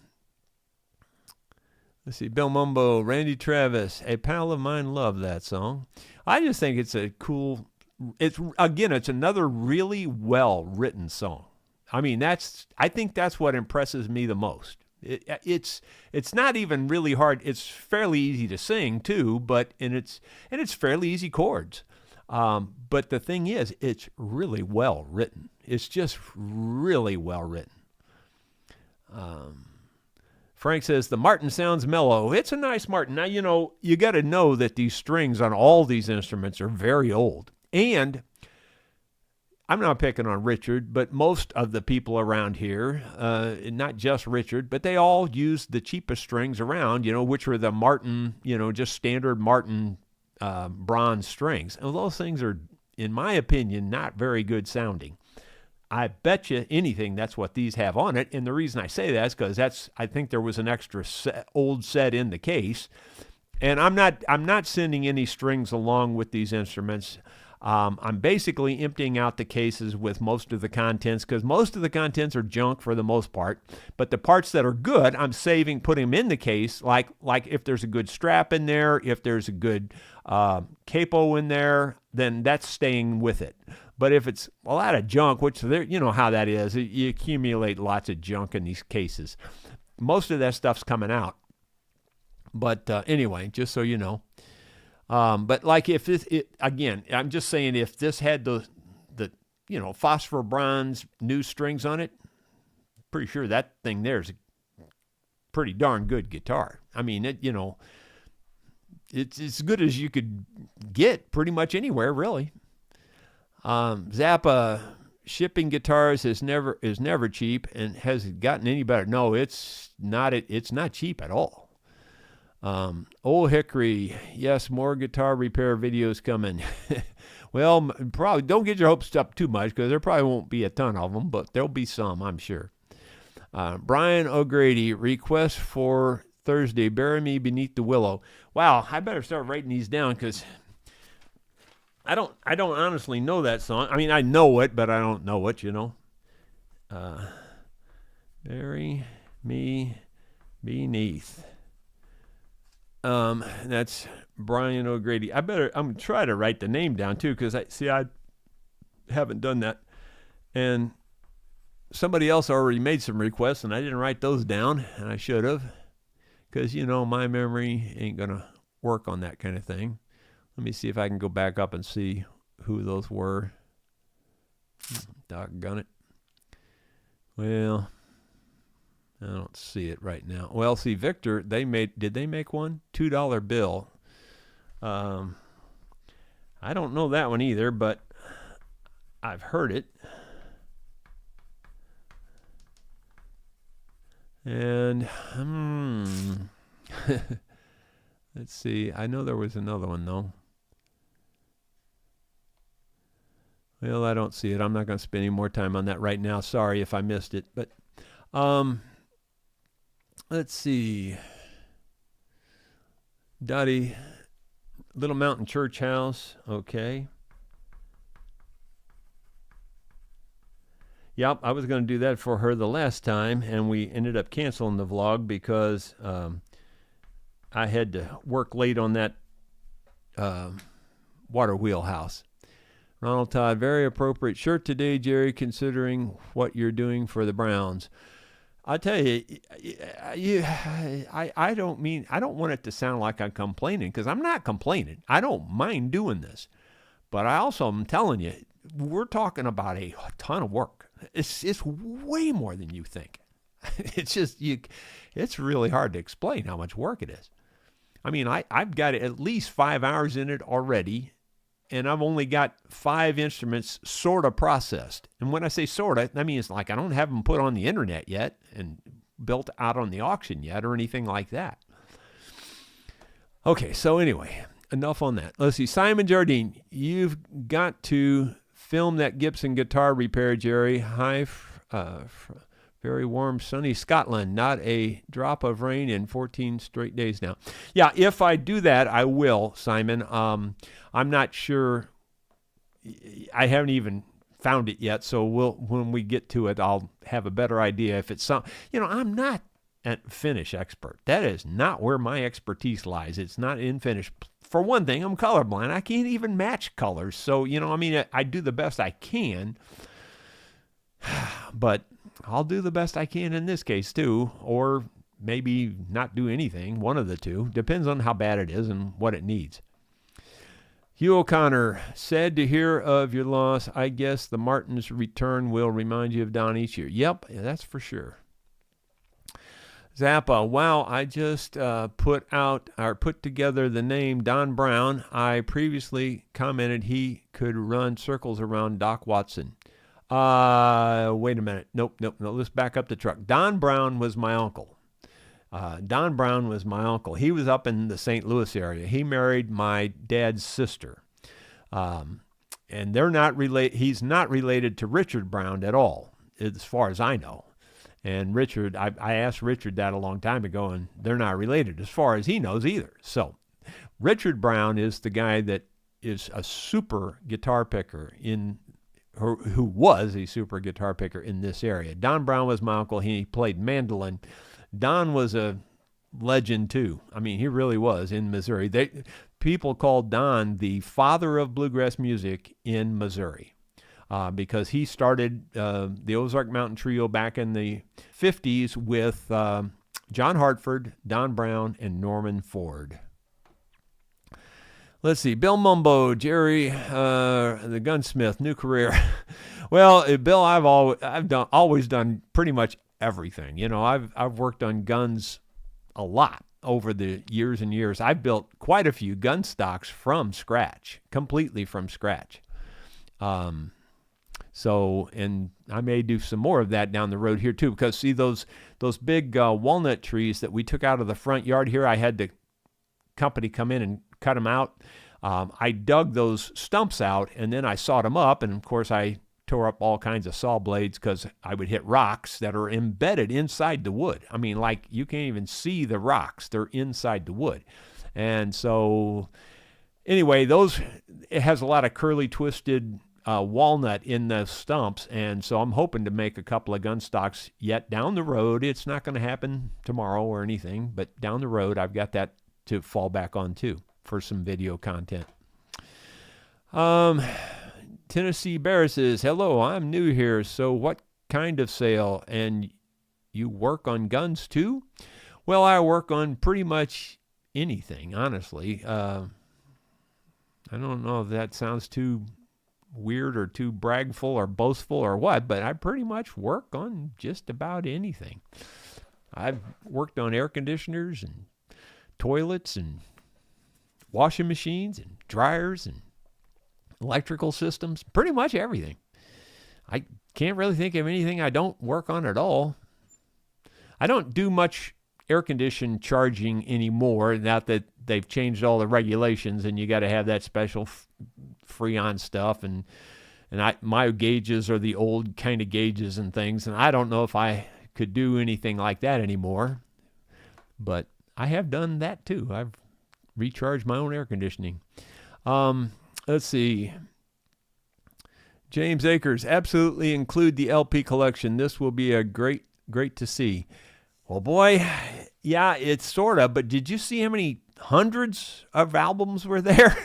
see, Bill Mumbo, Randy Travis, a pal of mine loved that song. I just think it's a cool... It's another really well-written song. I mean, I think that's what impresses me the most. It's not even really hard. It's fairly easy to sing too, but it's fairly easy chords. But the thing is, it's really well written. It's just really well written. Frank says, the Martin sounds mellow. It's a nice Martin. Now, you got to know that these strings on all these instruments are very old. And I'm not picking on Richard, but most of the people around here, not just Richard, but they all use the cheapest strings around, which are the Martin, just standard Martin bronze strings. And those things are, in my opinion, not very good sounding. I bet you anything that's what these have on it. And the reason I say that is because I think there was an extra old set in the case. And I'm not sending any strings along with these instruments. I'm basically emptying out the cases with most of the contents because most of the contents are junk for the most part. But the parts that are good, I'm saving, putting them in the case. Like if there's a good strap in there, if there's a good capo in there, then that's staying with it. But if it's a lot of junk, which you know how that is, you accumulate lots of junk in these cases. Most of that stuff's coming out. But anyway, just so you know. But like if again, I'm just saying if this had the phosphor bronze new strings on it, pretty sure that thing there's a pretty darn good guitar. I mean, it's as good as you could get pretty much anywhere, really. Zappa shipping guitars is never cheap and has gotten any better. No, it's not cheap at all. Old Hickory, yes, more guitar repair videos coming. Well, probably don't get your hopes up too much because there probably won't be a ton of them, but there'll be some, I'm sure. Brian O'Grady, request for Thursday, Bury Me Beneath the Willow. Wow, I better start writing these down because I don't honestly know that song. I mean, I know it, but I don't know it, Bury Me Beneath. That's Brian O'Grady. I'm gonna try to write the name down too, because I haven't done that. And somebody else already made some requests, and I didn't write those down, and I should have, because, my memory ain't going to work on that kind of thing. Let me see if I can go back up and see who those were. Doggone it. Well, I don't see it right now. Well, see, Victor, did they make one? $2 bill. I don't know that one either, but I've heard it. And, let's see. I know there was another one, though. Well, I don't see it. I'm not going to spend any more time on that right now. Sorry if I missed it. But let's see. Dottie, Little Mountain Church House. Okay. Yep, I was going to do that for her the last time, and we ended up canceling the vlog because I had to work late on that water wheel house. Ronald Todd, very appropriate shirt today, Jerry, considering what you're doing for the Browns. I tell you, I don't want it to sound like I'm complaining, because I'm not complaining. I don't mind doing this. But I also am telling you, we're talking about a ton of work. It's way more than you think. It's really hard to explain how much work it is. I mean, I've got at least 5 hours in it already, and I've only got 5 instruments sort of processed. And when I say sort of, that means like I don't have them put on the internet yet and built out on the auction yet or anything like that. Okay, so anyway, enough on that. Let's see. Simon Jardine, you've got to film that Gibson guitar repair, Jerry. Hi, very warm, sunny Scotland. Not a drop of rain in 14 straight days now. Yeah, if I do that, I will, Simon. I'm not sure. I haven't even found it yet, so when we get to it, I'll have a better idea. If it's some, I'm not a Finnish expert. That is not where my expertise lies. It's not in Finnish. For one thing, I'm colorblind. I can't even match colors. So, I do the best I can, but I'll do the best I can in this case too, or maybe not do anything, one of the two. Depends on how bad it is and what it needs. Hugh O'Connor, sad to hear of your loss. I guess the Martins' return will remind you of Don each year. Yep, that's for sure. Zappa, wow, I just put together the name Don Brown. I previously commented he could run circles around Doc Watson. Wait a minute. Nope. Let's back up the truck. Don Brown was my uncle. He was up in the St. Louis area. He married my dad's sister. And they're not related. He's not related to Richard Brown at all, as far as I know. And Richard, I asked Richard that a long time ago, and they're not related as far as he knows either. So Richard Brown is the guy that is a super guitar picker who was a super guitar picker in this area. Don Brown was my uncle. He played mandolin. Don was a legend too. I mean, he really was in Missouri. People called Don the father of bluegrass music in Missouri. Because he started the Ozark Mountain Trio back in the 50s with John Hartford, Don Brown, and Norman Ford. Let's see. Bill Mumbo, Jerry, the gunsmith, new career. Well, Bill, I've always done pretty much everything. I've worked on guns a lot over the years and years. I've built quite a few gun stocks from scratch, completely from scratch. So, and I may do some more of that down the road here too, because see those big walnut trees that we took out of the front yard here, I had the company come in and cut them out. I dug those stumps out and then I sawed them up, and of course I tore up all kinds of saw blades because I would hit rocks that are embedded inside the wood. I mean, like you can't even see the rocks. They're inside the wood. And so anyway, it has a lot of curly, twisted walnut in the stumps, and so I'm hoping to make a couple of gun stocks yet down the road. It's not going to happen tomorrow or anything, but down the road I've got that to fall back on too for some video content. Tennessee Bear says, hello, I'm new here, so what kind of sale, and you work on guns too? Well, I work on pretty much anything, honestly. I don't know if that sounds too weird or too bragful or boastful or what, but I pretty much work on just about anything. I've worked on air conditioners and toilets and washing machines and dryers and electrical systems, pretty much everything. I can't really think of anything I don't work on at all. I don't do much air condition charging anymore, now that they've changed all the regulations and you got to have that special Freon stuff, and my gauges are the old kind of gauges and things, and I don't know if I could do anything like that anymore, but I have done that too. I've recharged my own air conditioning. Let's see. James Akers, absolutely include the LP collection. This will be a great to see. Well, boy, yeah, it's sort of, but did you see how many hundreds of albums were there?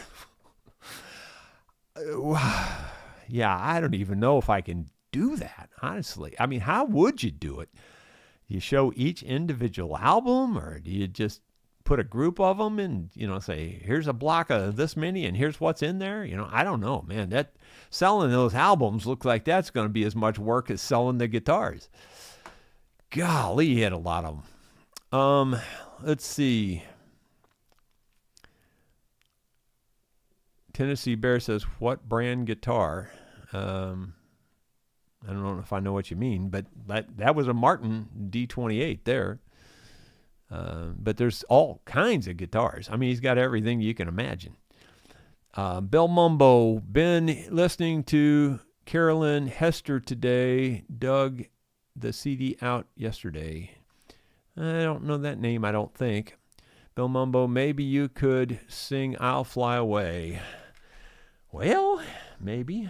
Yeah, I don't even know if I can do that, honestly. I mean, how would you do it? Do you show each individual album, or do you just put a group of them and, say, here's a block of this many and here's what's in there? I don't know, man. That selling those albums looks like that's going to be as much work as selling the guitars. Golly, he had a lot of them. Let's see. Tennessee Bear says, what brand guitar? I don't know if I know what you mean, but that was a Martin D28 there. But there's all kinds of guitars. I mean, he's got everything you can imagine. Bill Mumbo, been listening to Carolyn Hester today. Dug the CD out yesterday. I don't know that name, I don't think. Bill Mumbo, maybe you could sing I'll Fly Away. Well, maybe.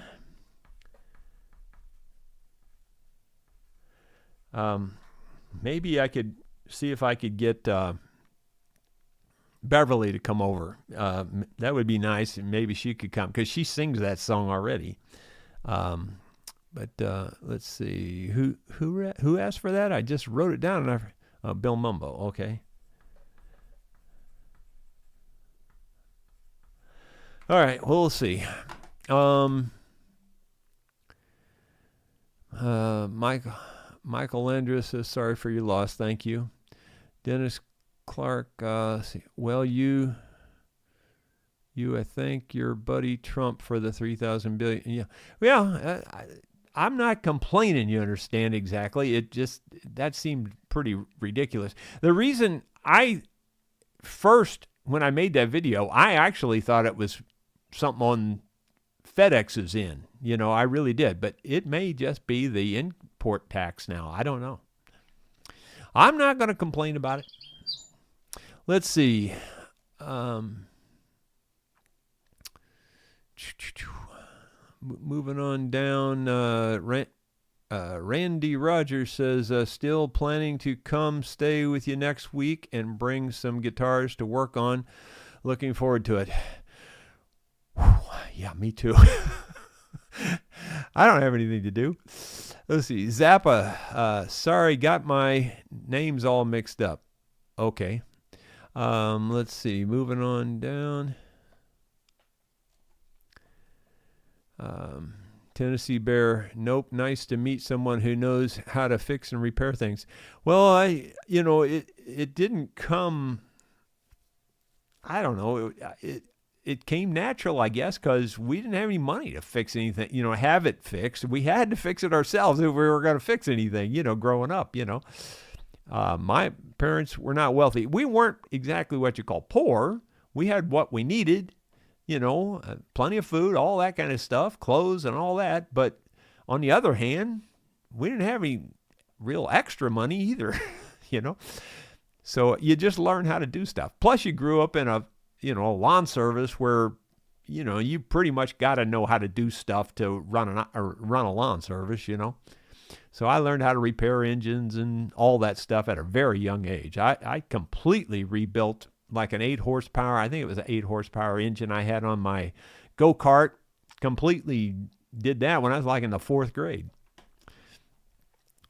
Maybe I could see if I could get Beverly to come over. That would be nice, and maybe she could come, because she sings that song already. But let's see, who asked for that? I just wrote it down. And Bill Mumbo. Okay. All right. Well, we'll see. Michael Andrews says, sorry for your loss. Thank you. Dennis Clark. Well, you I thank your buddy Trump for the 3,000 billion. Yeah. Well, I'm not complaining, you understand, exactly. It just, that seemed pretty ridiculous. The reason when I made that video, I actually thought it was something on FedEx's end. I really did. But it may just be the import tax now. I don't know. I'm not going to complain about it. Let's see. Moving on down, Randy Rogers says, still planning to come stay with you next week and bring some guitars to work on. Looking forward to it. Whew, yeah, me too. I don't have anything to do. Let's see. Zappa, sorry, got my names all mixed up. Okay. Let's see. Moving on down. Tennessee Bear, nope, nice to meet someone who knows how to fix and repair things. Well, it didn't come, I don't know, it came natural, I guess, because we didn't have any money to fix anything, have it fixed. We had to fix it ourselves if we were going to fix anything, growing up, My parents were not wealthy. We weren't exactly what you call poor. We had what we needed. Plenty of food, all that kind of stuff, clothes and all that. But on the other hand, we didn't have any real extra money either, So you just learn how to do stuff. Plus you grew up in a lawn service where, you pretty much got to know how to do stuff to run a lawn service, So I learned how to repair engines and all that stuff at a very young age. I completely rebuilt like an 8 horsepower. I think it was an 8 horsepower engine I had on my go-kart. Completely did that when I was like in the 4th grade.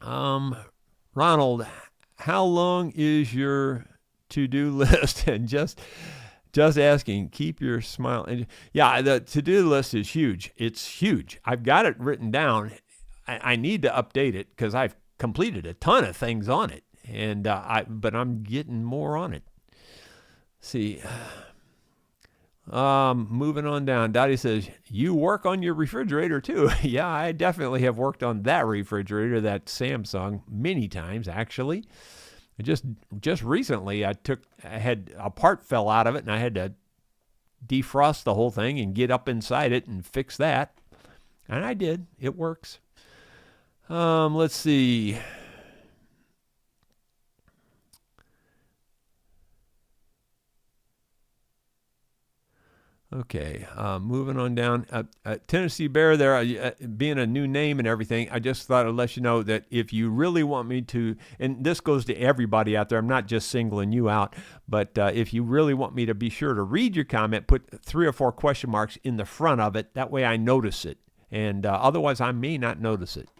Ronald, how long is your to-do list? And just asking, keep your smile. And yeah, the to-do list is huge. It's huge. I've got it written down. I need to update it because I've completed a ton of things on it, and but I'm getting more on it. Let's see. Moving on down. Dottie says, you work on your refrigerator too. Yeah, I definitely have worked on that refrigerator, that Samsung, many times actually. Just recently I had a part fell out of it and I had to defrost the whole thing and get up inside it and fix that. And I did. It works. Let's see. Okay, moving on down. Tennessee Bear there, being a new name and everything, I just thought I'd let you know that if you really want me to, and this goes to everybody out there, I'm not just singling you out, but if you really want me to be sure to read your comment, put 3 or 4 question marks in the front of it. That way I notice it. And otherwise I may not notice it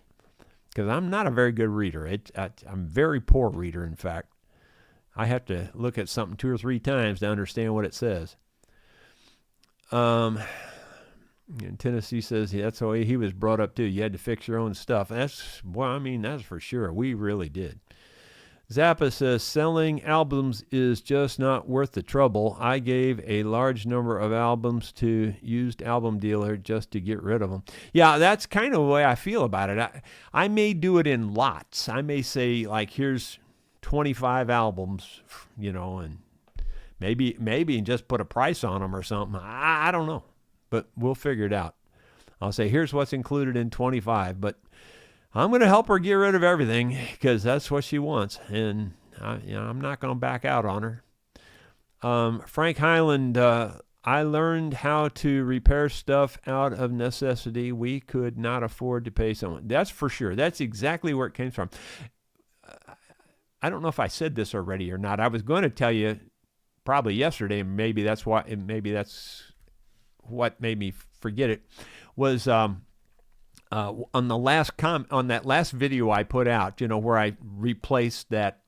because I'm not a very good reader. I'm a very poor reader, in fact. I have to look at something 2 or 3 times to understand what it says. And Tennessee says that's the way he was brought up too. You had to fix your own stuff. That's for sure. We really did. Zappa says selling albums is just not worth the trouble. I gave a large number of albums to used album dealer just to get rid of them. Yeah, that's kind of the way I feel about it. I may do it in lots. I may say like, here's 25 albums, and maybe just put a price on them or something. I don't know, but we'll figure it out. I'll say, here's what's included in 25, but I'm going to help her get rid of everything because that's what she wants, and I'm not going to back out on her. Frank Highland, I learned how to repair stuff out of necessity. We could not afford to pay someone. That's for sure. That's exactly where it came from. I don't know if I said this already or not. I was going to tell you probably yesterday, maybe that's what made me forget it, was on that last video I put out, where I replaced that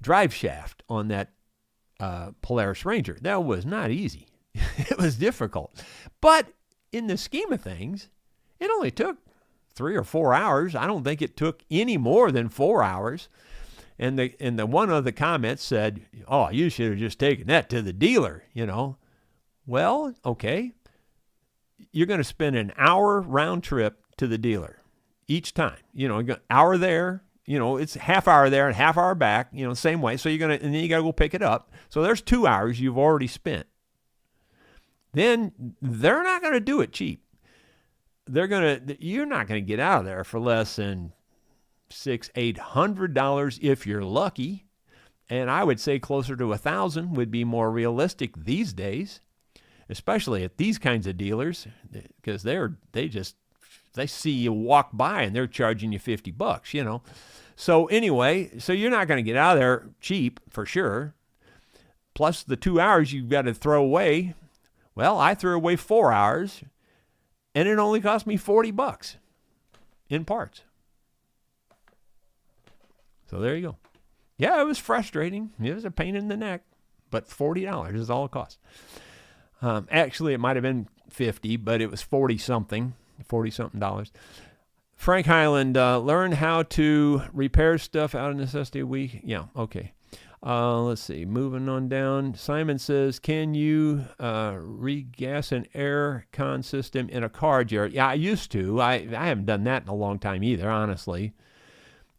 drive shaft on that Polaris Ranger. That was not easy. It was difficult. But in the scheme of things, it only took 3 or 4 hours. I don't think it took any more than 4 hours. And the one of the comments said, oh, you should have just taken that to the dealer, Well, okay. You're going to spend an hour round trip to the dealer each time. Hour there, it's half hour there and half hour back, same way. So and then you got to go pick it up. So there's 2 hours you've already spent. Then they're not going to do it cheap. You're not going to get out of there for less than $600-800 if you're lucky, and I would say closer to $1,000 would be more realistic these days, especially at these kinds of dealers, because they see you walk by and they're charging you $50, So anyway, you're not going to get out of there cheap for sure. Plus the 2 hours you've got to throw away. Well, I threw away 4 hours, and it only cost me $40 in parts. So there you go. Yeah, it was frustrating. It was a pain in the neck, but $40 is all it cost. Actually, it might have been $50, but it was $40-something dollars. Frank Highland, learn how to repair stuff out of necessity. Yeah, okay. Let's see. Moving on down. Simon says, can you regas an air con system in a car, Jared? Yeah, I used to. I haven't done that in a long time either, honestly.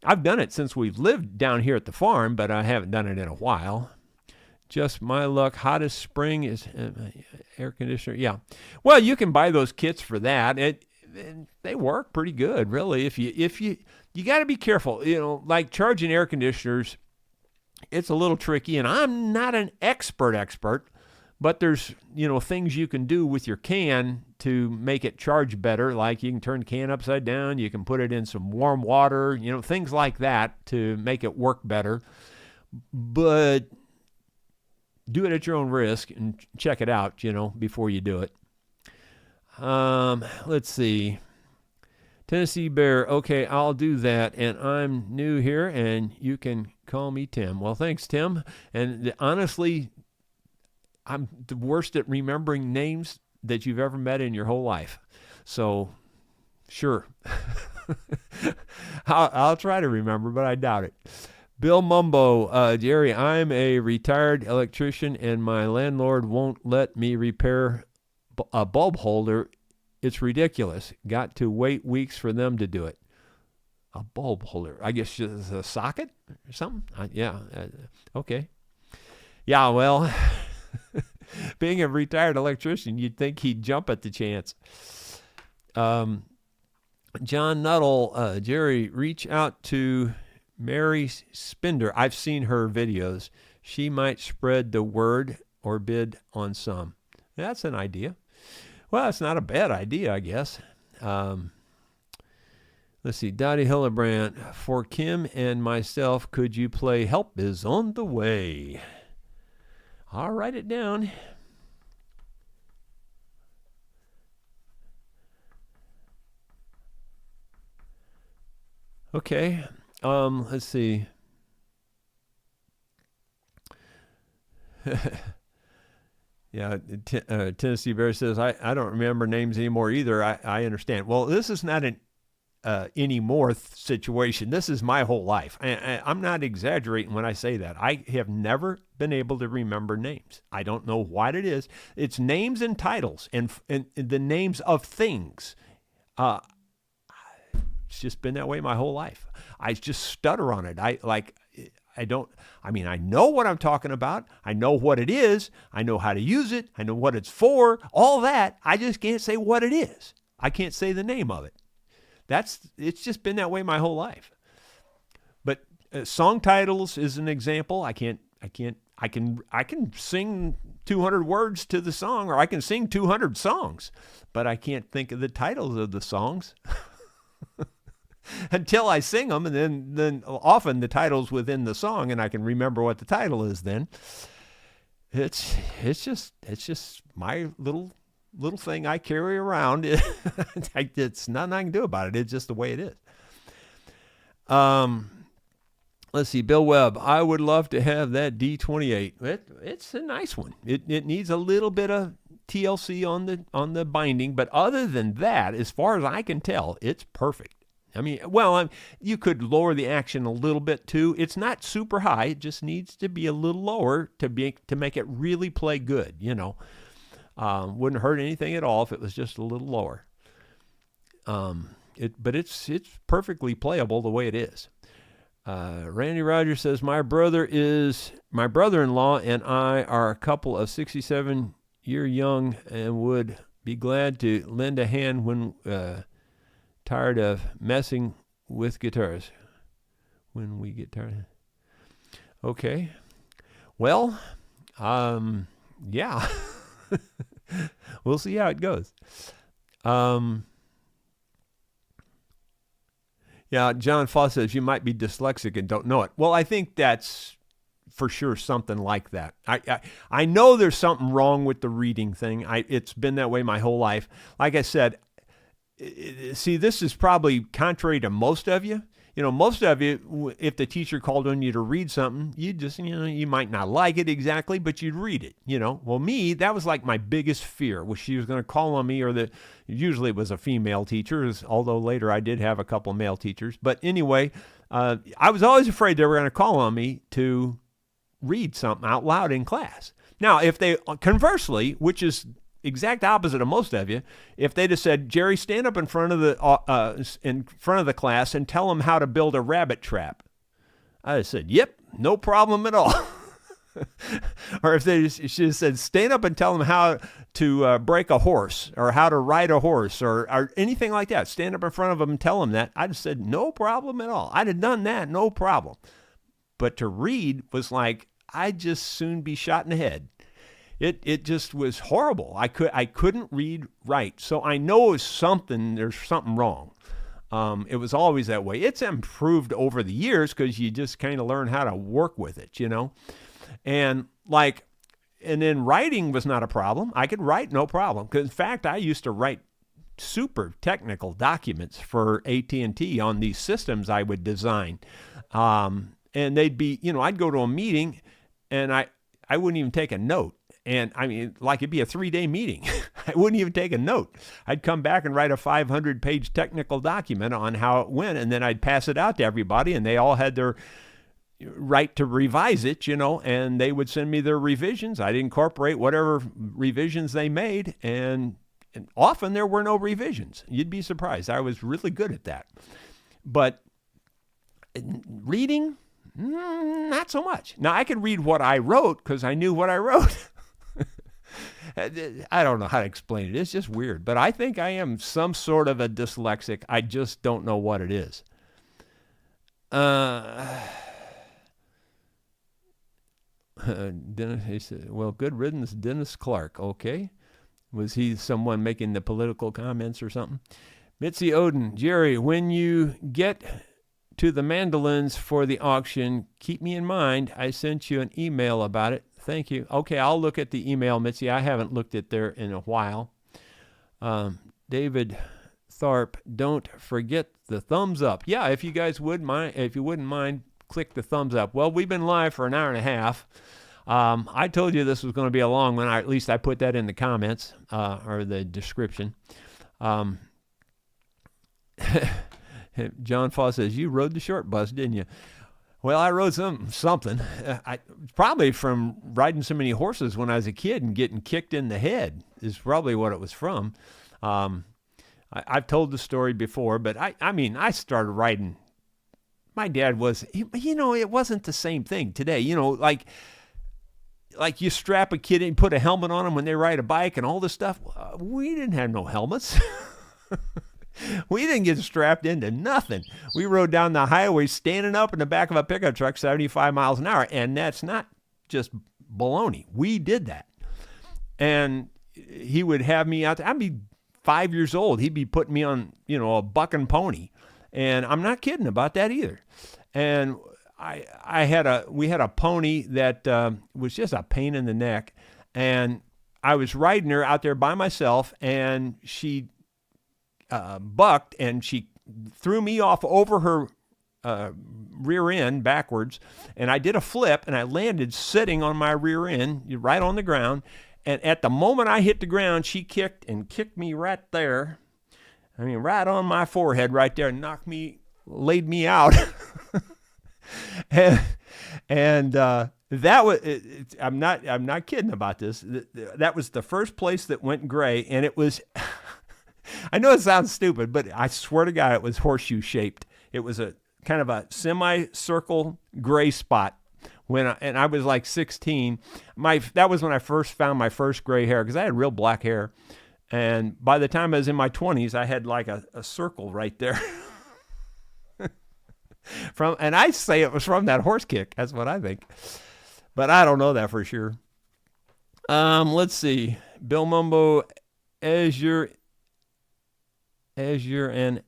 I've done it since we've lived down here at the farm, but I haven't done it in a while. Just my luck. Hottest spring is air conditioner. Yeah. Well, you can buy those kits for that. They work pretty good, really. If you got to be careful. Like charging air conditioners, it's a little tricky, and I'm not an expert, but there's, things you can do with your can to make it charge better. Like you can turn the can upside down, you can put it in some warm water, things like that to make it work better. But do it at your own risk and check it out, before you do it. Let's see. Tennessee Bear, okay, I'll do that. And I'm new here, and you can call me Tim. Well, thanks, Tim. And honestly, I'm the worst at remembering names that you've ever met in your whole life. So, sure. I'll try to remember, but I doubt it. Bill Mumbo, Jerry, I'm a retired electrician, and my landlord won't let me repair a bulb holder. It's ridiculous. Got to wait weeks for them to do it. A bulb holder. I guess it's a socket or something? Okay. Yeah, well, being a retired electrician, you'd think he'd jump at the chance. John Nuttall, Jerry, reach out to Mary Spinder. I've seen her videos. She might spread the word or bid on some. That's an idea. Well, it's not a bad idea, I guess. Let's see. Dottie Hillebrand. For Kim and myself, could you play Help Is on the Way? I'll write it down. Okay. Let's see. Yeah, Tennessee Bear says, I don't remember names anymore either. I understand. Well, this is not an anymore situation. This is my whole life. I'm not exaggerating when I say that. I have never been able to remember names. I don't know what it is. It's names and titles and the names of things. It's just been that way my whole life. I just stutter on it. I know what I'm talking about. I know what it is. I know how to use it. I know what it's for. All that. I just can't say what it is. I can't say the name of it. It's just been that way my whole life. But song titles is an example. I can sing 200 words to the song, or I can sing 200 songs, but I can't think of the titles of the songs. Until I sing them, and then often the title's within the song, and I can remember what the title is. Then it's just my little thing I carry around. It's nothing I can do about it. It's just the way it is. Let's see, Bill Webb. I would love to have that D28. It's a nice one. It needs a little bit of TLC on the binding, but other than that, as far as I can tell, it's perfect. I mean, you could lower the action a little bit too. It's not super high. It just needs to be a little lower to make it really play good. Wouldn't hurt anything at all if it was just a little lower. But it's perfectly playable the way it is. Randy Rogers says my brother-in-law and I are a couple of 67-year young and would be glad to lend a hand when tired of messing with guitars. When we get tired. Okay. Well, yeah. We'll see how it goes. Yeah, John Foss says you might be dyslexic and don't know it. Well, I think that's for sure something like that. I know there's something wrong with the reading thing. It's been that way my whole life. Like I said, see, this is probably contrary to most of you. Most of you, if the teacher called on you to read something, you just, you might not like it exactly, but you'd read it, Well, me, that was like my biggest fear, was she was going to call on me, or usually it was a female teacher, although later I did have a couple of male teachers. But anyway, I was always afraid they were going to call on me to read something out loud in class. Now, if they, conversely, which is exact opposite of most of you, if they'd have said, Jerry, stand up in front of the class and tell them how to build a rabbit trap, I'd have said, yep, no problem at all. Or if they should have said, stand up and tell them how to break a horse, or how to ride a horse, or anything like that, stand up in front of them and tell them that, I'd have said, no problem at all. I'd have done that, no problem. But to read was like, I'd just soon be shot in the head. It just was horrible. I couldn't read right. So I know there's something wrong. It was always that way. It's improved over the years because you just kind of learn how to work with it, And then writing was not a problem. I could write no problem. Because in fact, I used to write super technical documents for AT&T on these systems I would design. And they'd be, I'd go to a meeting and I wouldn't even take a note. And I mean, like it'd be a 3-day meeting. I wouldn't even take a note. I'd come back and write a 500-page technical document on how it went, and then I'd pass it out to everybody, and they all had their right to revise it, and they would send me their revisions. I'd incorporate whatever revisions they made, and often there were no revisions. You'd be surprised. I was really good at that. But reading, not so much. Now, I could read what I wrote because I knew what I wrote. I don't know how to explain it. It's just weird. But I think I am some sort of a dyslexic. I just don't know what it is. Dennis, he said, well, good riddance, Dennis Clark. Okay. Was he someone making the political comments or something? Mitzi Oden, Jerry, when you get to the mandolins for the auction, keep me in mind. I sent you an email about it. Thank you. Okay, I'll look at the email, Mitzi. I haven't looked at there in a while. David Tharp, don't forget the thumbs up. Yeah, if you guys wouldn't mind, click the thumbs up. Well, we've been live for an hour and a half. I told you this was going to be a long one. At least I put that in the comments or the description. John Foss says, you rode the short bus, didn't you? Well, I rode something. Probably from riding so many horses when I was a kid and getting kicked in the head is probably what it was from. I've told the story before, but I started riding. My dad was, it wasn't the same thing today. Like you strap a kid in, put a helmet on them when they ride a bike and all this stuff. We didn't have no helmets. We didn't get strapped into nothing. We rode down the highway standing up in the back of a pickup truck 75 miles an hour, and that's not just baloney. We did that. And he would have me out there. I'd be 5 years old. He'd be putting me on, a bucking pony. And I'm not kidding about that either. And we had a pony that was just a pain in the neck. And I was riding her out there by myself, and she bucked, and she threw me off over her rear end backwards, and I did a flip, and I landed sitting on my rear end right on the ground. And at the moment I hit the ground, she kicked me right there. I mean, right on my forehead right there, and laid me out. and that was, I'm not kidding about this. That was the first place that went gray, and it was, I know it sounds stupid, but I swear to God, it was horseshoe shaped. It was a kind of a semicircle gray spot. And I was like 16. That was when I first found my first gray hair, because I had real black hair. And by the time I was in my 20s, I had like a circle right there. And I say it was from that horse kick. That's what I think. But I don't know that for sure. Let's see. Bill Mumbo, as you're an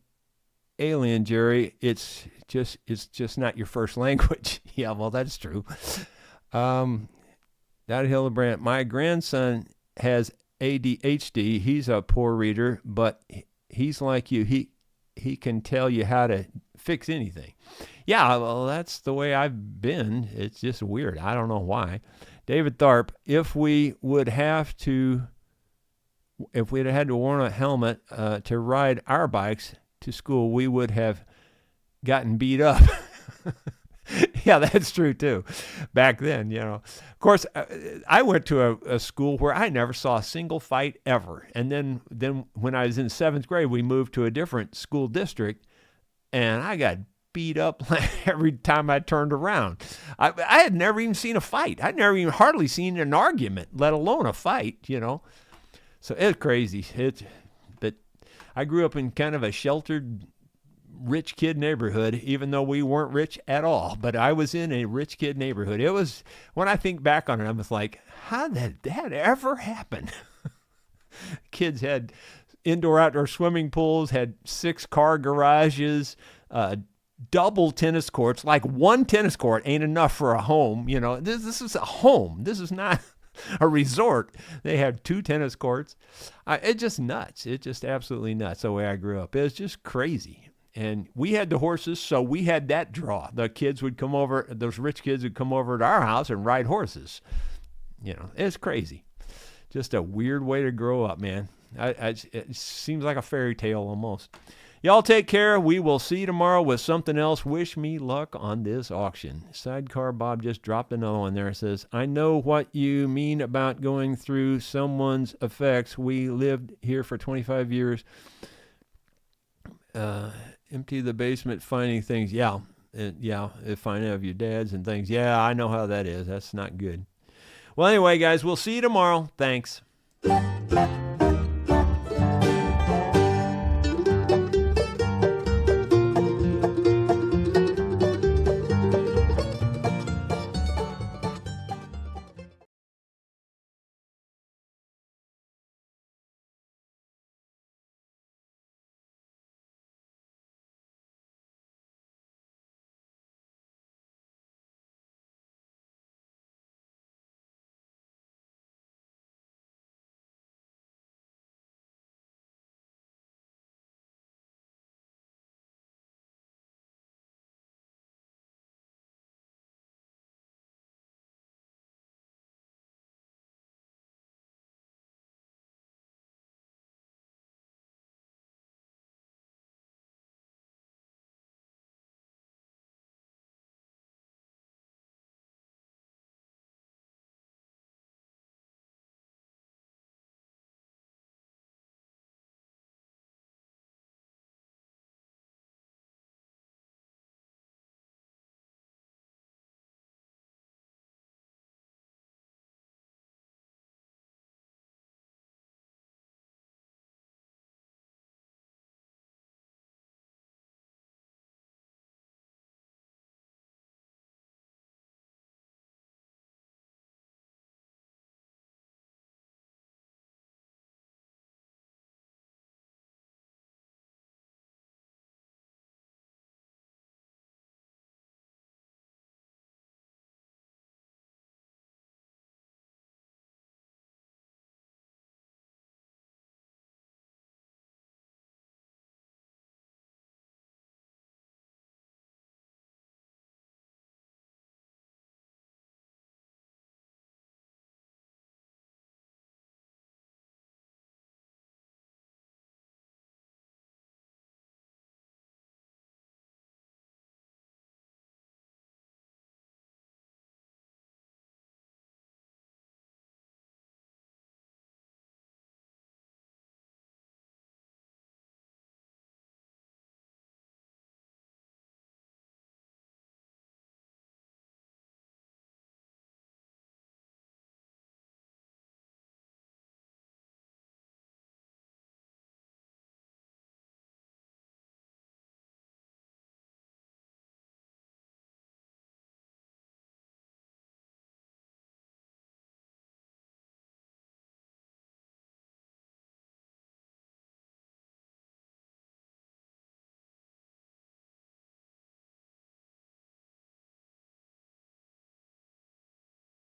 alien, Jerry, it's just not your first language. Yeah, well, that's true. Dottie Hildebrandt, my grandson has ADHD. He's a poor reader, but he's like you. He can tell you how to fix anything. Yeah, well, that's the way I've been. It's just weird. I don't know why. David Tharp, if we'd had to wear a helmet to ride our bikes to school, we would have gotten beat up. Yeah, that's true too. Back then, Of course, I went to a school where I never saw a single fight ever. And then when I was in 7th grade, we moved to a different school district, and I got beat up every time I turned around. I had never even seen a fight. I'd never even hardly seen an argument, let alone a fight, So it's crazy. But I grew up in kind of a sheltered, rich kid neighborhood, even though we weren't rich at all. But I was in a rich kid neighborhood. It was, when I think back on it, I was like, how did that ever happen? Kids had indoor-outdoor swimming pools, had 6-car garages, double tennis courts. Like one tennis court ain't enough for a home. This is a home. This is not a resort. They had 2 tennis courts. It's just nuts. It's just absolutely nuts the way I grew up. It was just crazy. And we had the horses, so we had that draw. The kids would come over, those rich kids would come over to our house and ride horses. It's crazy. Just a weird way to grow up, man. It seems like a fairy tale almost. Y'all take care. We will see you tomorrow with something else. Wish me luck on this auction. Sidecar Bob just dropped another one there. It says, I know what you mean about going through someone's effects. We lived here for 25 years. Empty the basement, finding things. Yeah, finding out of your dad's and things. Yeah, I know how that is. That's not good. Well, anyway, guys, we'll see you tomorrow. Thanks.